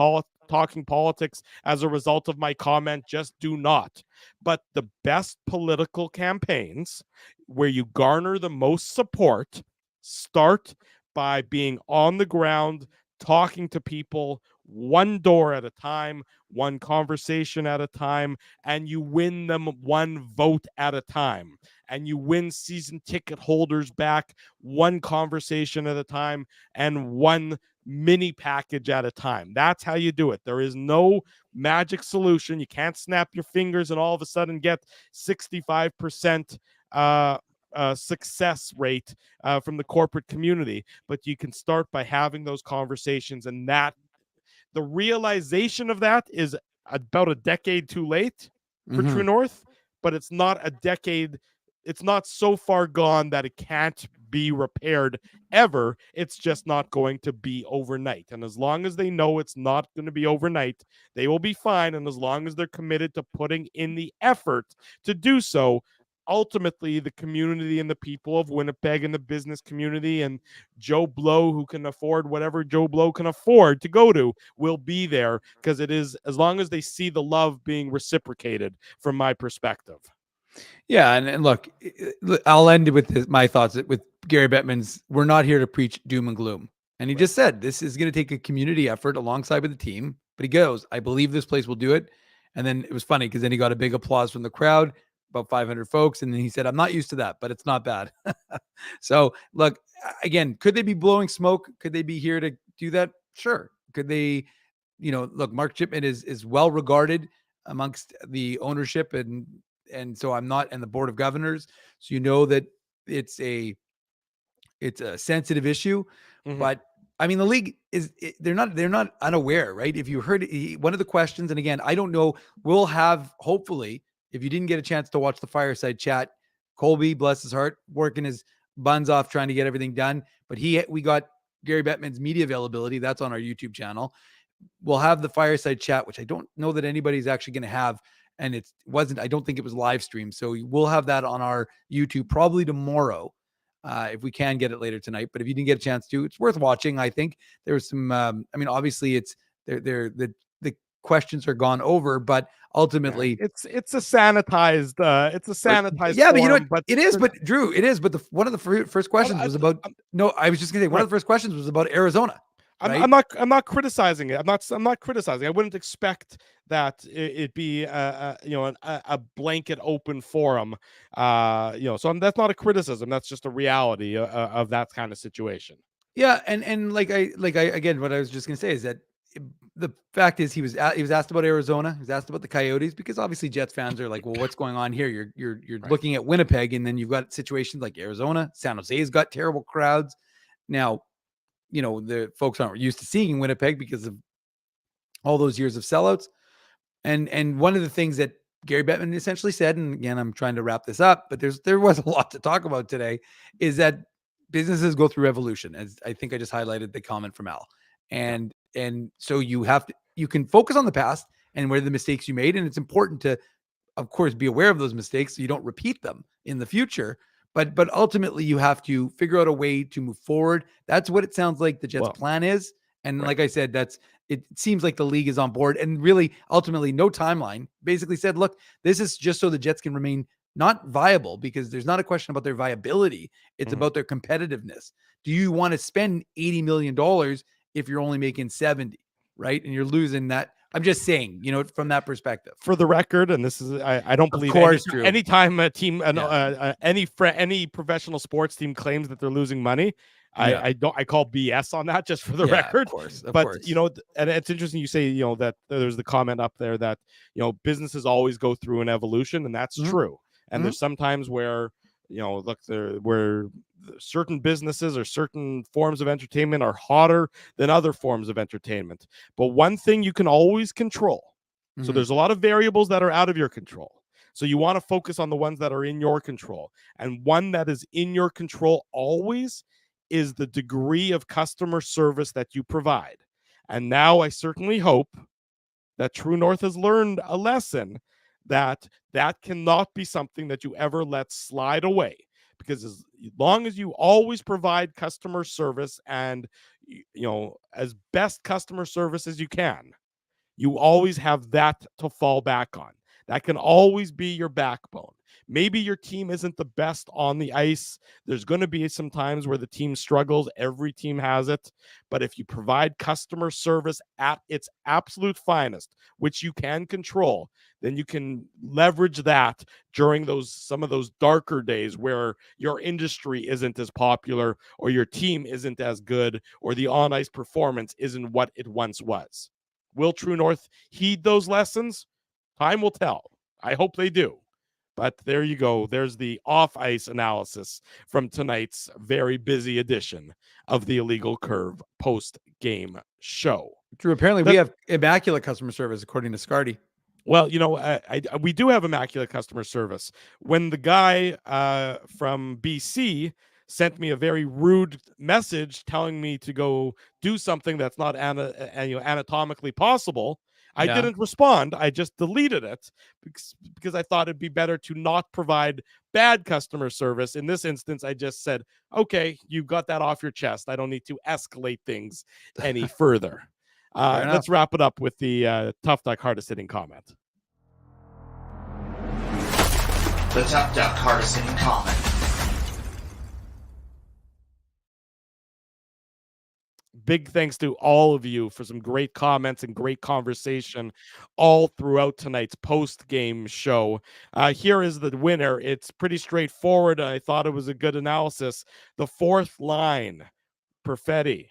talking politics as a result of my comment, just do not. But the best political campaigns, where you garner the most support, start by being on the ground, talking to people, one door at a time, one conversation at a time, and you win them one vote at a time. And you win season ticket holders back one conversation at a time and one mini package at a time. That's how you do it. There is no magic solution. You can't snap your fingers and all of a sudden get 65% success rate from the corporate community, but you can start by having those conversations, and that the realization of that is about a decade too late for True North, but it's not a decade. It's not so far gone that it can't be repaired ever. It's just not going to be overnight. And as long as they know it's not going to be overnight, they will be fine. And as long as they're committed to putting in the effort to do so, ultimately the community and the people of Winnipeg and the business community and Joe Blow, who can afford whatever Joe Blow can afford to go to, will be there, because it is, as long as they see the love being reciprocated from my perspective. Yeah, and look, I'll end with my thoughts with Gary Bettman's. We're not here to preach doom and gloom. And he just said this is going to take a community effort alongside with the team. But he goes, I believe this place will do it. And then it was funny because then he got a big applause from the crowd, about 500 folks. And then he said, I'm not used to that, but it's not bad. So look, again, could they be blowing smoke? Could they be here to do that? Sure. Could they, look, Mark Chipman is well regarded amongst the ownership and so I'm not, and the board of governors. So that it's a sensitive issue, but I mean, the league they're not unaware, right? If you heard one of the questions, and again, I don't know, we'll have, hopefully, if you didn't get a chance to watch the fireside chat, Colby, bless his heart, working his buns off trying to get everything done. But we got Gary Bettman's media availability. That's on our YouTube channel. We'll have the fireside chat, which I don't know that anybody's actually going to have. And I don't think it was live streamed. So we'll have that on our YouTube probably tomorrow, if we can get it later tonight. But if you didn't get a chance to, it's worth watching. I think there was some, obviously it's the questions are gone over, but ultimately it's a sanitized, yeah, form, but it is, but Drew, it is. But one of the first questions was about, I was just going to say, one of the first questions was about Arizona. Right? I'm not criticizing it. I'm not criticizing. I wouldn't expect that it be a blanket open forum. So that's not a criticism. That's just a reality of that kind of situation. Yeah, and like I again, what I was just gonna say is that the fact is he was asked about Arizona. He was asked about the Coyotes, because obviously Jets fans are like, well, what's going on here? You're right. Looking at Winnipeg, and then you've got situations like Arizona. San Jose's got terrible crowds now. The folks aren't used to seeing Winnipeg because of all those years of sellouts. And one of the things that Gary Bettman essentially said, and again, I'm trying to wrap this up, but there was a lot to talk about today, is that businesses go through evolution. As I think I just highlighted the comment from Al. And so you can focus on the past and where the mistakes you made. And it's important to, of course, be aware of those mistakes so you don't repeat them in the future. But ultimately, you have to figure out a way to move forward. That's what it sounds like the Jets' plan is. And like I said, it seems like the league is on board, and really, ultimately, no timeline. Basically said, look, this is just so the Jets can remain not viable, because there's not a question about their viability. It's about their competitiveness. Do you want to spend $80 million if you're only making 70, right? And you're losing that. I'm just saying, from that perspective. For the record, and this is, I don't believe anytime a team, any professional sports team claims that they're losing money, I call BS on that, just for the record. Of course. And it's interesting you say, that there's the comment up there that, businesses always go through an evolution, and that's true. And there's sometimes where, where certain businesses or certain forms of entertainment are hotter than other forms of entertainment. But one thing you can always control. So there's a lot of variables that are out of your control. So you want to focus on the ones that are in your control. And one that is in your control always is the degree of customer service that you provide. And now I certainly hope that True North has learned a lesson that cannot be something that you ever let slide away, because as long as you always provide customer service and as best customer service as you can, you always have that to fall back on. That can always be your backbone. Maybe your team isn't the best on the ice. There's going to be some times where the team struggles. Every team has it. But if you provide customer service at its absolute finest, which you can control, then you can leverage that during some of those darker days where your industry isn't as popular, or your team isn't as good, or the on-ice performance isn't what it once was. Will True North heed those lessons? Time will tell. I hope they do. But there you go. There's the off-ice analysis from tonight's very busy edition of the Illegal Curve post-game show. Drew, apparently we have immaculate customer service, according to Scardy. Well, we do have immaculate customer service. When the guy from BC sent me a very rude message telling me to go do something that's not anatomically possible. I Yeah. didn't respond. I just deleted it because I thought it'd be better to not provide bad customer service. In this instance, I just said, okay, you got that off your chest. I don't need to escalate things any further. Let's wrap it up with the Tough Duck hardest hitting comment. The Tough Duck hardest hitting comment. Big thanks to all of you for some great comments and great conversation all throughout tonight's post-game show. Here is the winner. It's pretty straightforward. I thought it was a good analysis. The fourth line, Perfetti,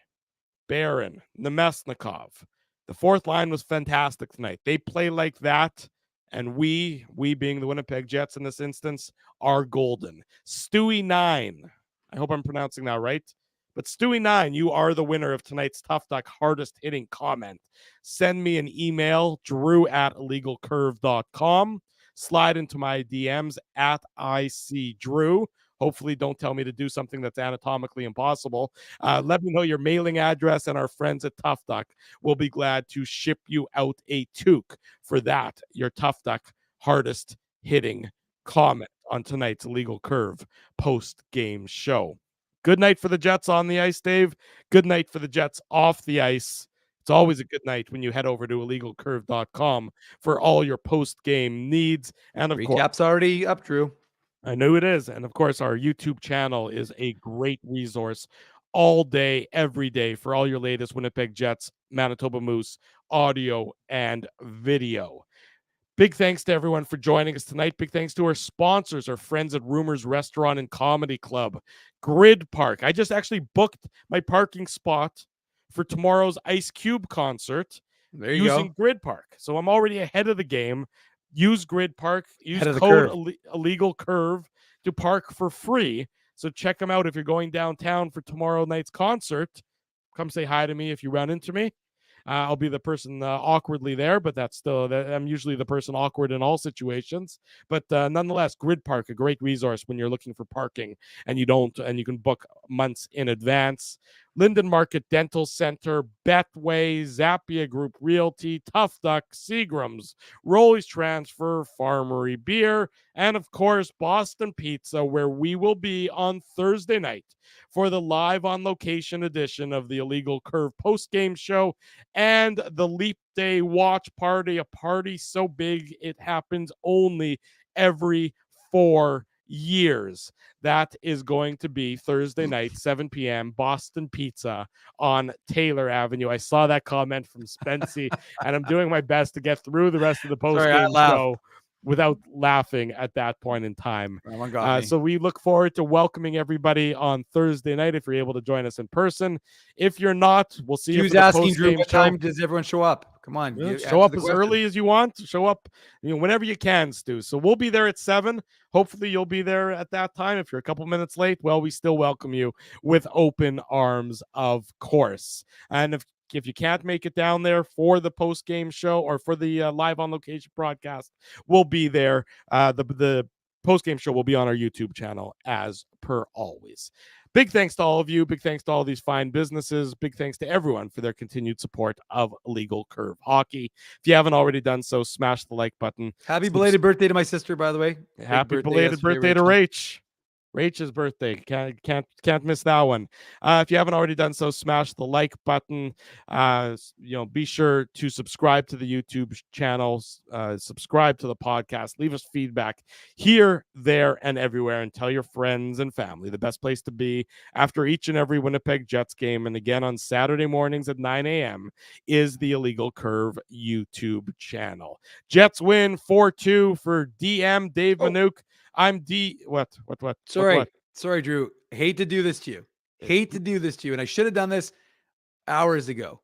Barron, Nemesnikov. The fourth line was fantastic tonight. They play like that, and we being the Winnipeg Jets in this instance, are golden. Stewie 9. I hope I'm pronouncing that right. But Stewie 9, you are the winner of tonight's Tough Duck hardest hitting comment. Send me an email, drew@illegalcurve.com. Slide into my DMs @ICDrew. Hopefully don't tell me to do something that's anatomically impossible. Let me know your mailing address, and our friends at Tough Duck will be glad to ship you out a toque for that, your Tough Duck hardest hitting comment on tonight's Illegal Curve post-game show. Good night for the Jets on the ice, Dave. Good night for the Jets off the ice. It's always a good night when you head over to illegalcurve.com for all your post-game needs. And of course, Recap's already up, Drew. I know it is. And of course, our YouTube channel is a great resource all day, every day for all your latest Winnipeg Jets, Manitoba Moose audio and video. Big thanks to everyone for joining us tonight. Big thanks to our sponsors, our friends at Rumors Restaurant and Comedy Club, Grid Park. I just actually booked my parking spot for tomorrow's Ice Cube concert using Grid Park. So I'm already ahead of the game. Use Grid Park. Use code Illegal Curve to park for free. So check them out if you're going downtown for tomorrow night's concert. Come say hi to me if you run into me. I'll be the person awkwardly there, but that's still, I'm usually the person awkward in all situations. But nonetheless, Grid Park, a great resource when you're looking for parking and you can book months in advance. Linden Market Dental Center, Betway, Zappia Group Realty, Tough Duck, Seagram's, Rolly's Transfer, Farmery Beer, and of course, Boston Pizza, where we will be on Thursday night for the live on location edition of the Illegal Curve post-game show and the Leap Day watch party, a party so big it happens only every 4 years. That is going to be Thursday night, 7 p.m., Boston Pizza on Taylor Avenue. I saw that comment from Spency, and I'm doing my best to get through the rest of the post-game show without laughing at that point in time. So we look forward to welcoming everybody on Thursday night if you're able to join us in person. If you're not, we'll see you. Who's asking, Drew, what time does everyone show up? Come on. Show up as early as you want. Show up whenever you can, Stu. So we'll be there at 7. Hopefully you'll be there at that time. If you're a couple minutes late, well, we still welcome you with open arms, of course. And if you can't make it down there for the post-game show or for the live on location broadcast, we'll be there. The post-game show will be on our YouTube channel as per always. Big thanks to all of you. Big thanks to all these fine businesses. Big thanks to everyone for their continued support of Illegal Curve Hockey. If you haven't already done so, smash the like button. Happy belated birthday to my sister, by the way. Happy belated birthday to Rach. Rach's birthday. Can't miss that one. If you haven't already done so, smash the like button. Be sure to subscribe to the YouTube channel, subscribe to the podcast, leave us feedback here, there, and everywhere, and tell your friends and family. The best place to be after each and every Winnipeg Jets game, and again on Saturday mornings at 9 a.m. is the Illegal Curve YouTube channel. Jets win 4-2 for DM Dave Manouk. I'm D. What? Sorry, Drew. Hate to do this to you. And I should have done this hours ago.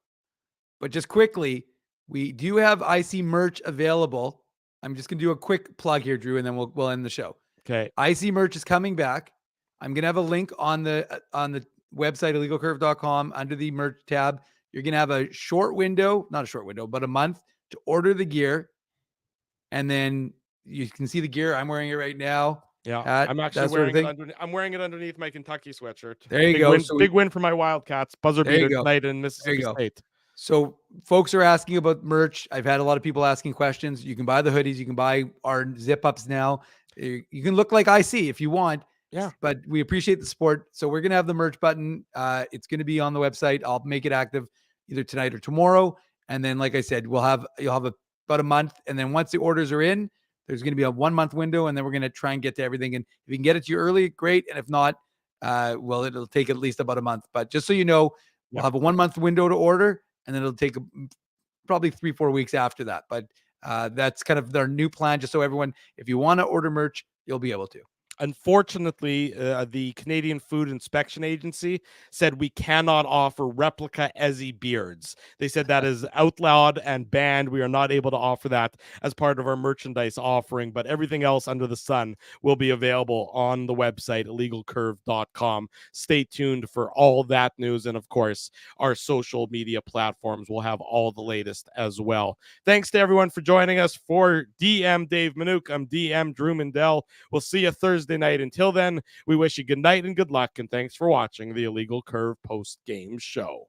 But just quickly, we do have IC merch available. I'm just going to do a quick plug here, Drew, and then we'll end the show. Okay. IC merch is coming back. I'm going to have a link on the website, illegalcurve.com, under the merch tab. You're going to have a but a month to order the gear. And then you can see the gear. I'm wearing it right now. Yeah, hat, I'm actually that sort of wearing it thing. underneath. I'm wearing it underneath my Kentucky sweatshirt. There you Big go. Win, So big win for my Wildcats. Buzzer There you beater go. tonight in There Mississippi you go. State. So folks are asking about merch. I've had a lot of people asking questions. You can buy the hoodies. You can buy our zip ups now. You can look like IC if you want. Yeah. But we appreciate the support. So we're gonna have the merch button. It's gonna be on the website. I'll make it active either tonight or tomorrow. And then, like I said, you'll have about a month. And then once the orders are in, there's gonna be a 1 month window, and then we're gonna try and get to everything. And if you can get it to you early, great. And if not, well, it'll take at least about a month. But just so you know, we'll have a 1 month window to order, and then it'll take probably 3-4 weeks after that. But that's kind of their new plan, just so everyone, if you want to order merch, you'll be able to. Unfortunately, the Canadian Food Inspection Agency said we cannot offer replica Ezzy beards. They said that is outlawed and banned. We are not able to offer that as part of our merchandise offering, but everything else under the sun will be available on the website, illegalcurve.com. Stay tuned for all that news. And of course, our social media platforms will have all the latest as well. Thanks to everyone for joining us. For DM Dave Manouk, I'm DM Drew Mindell. We'll see you Thursday night. Until then, we wish you good night and good luck, and thanks for watching the Illegal Curve post-game show.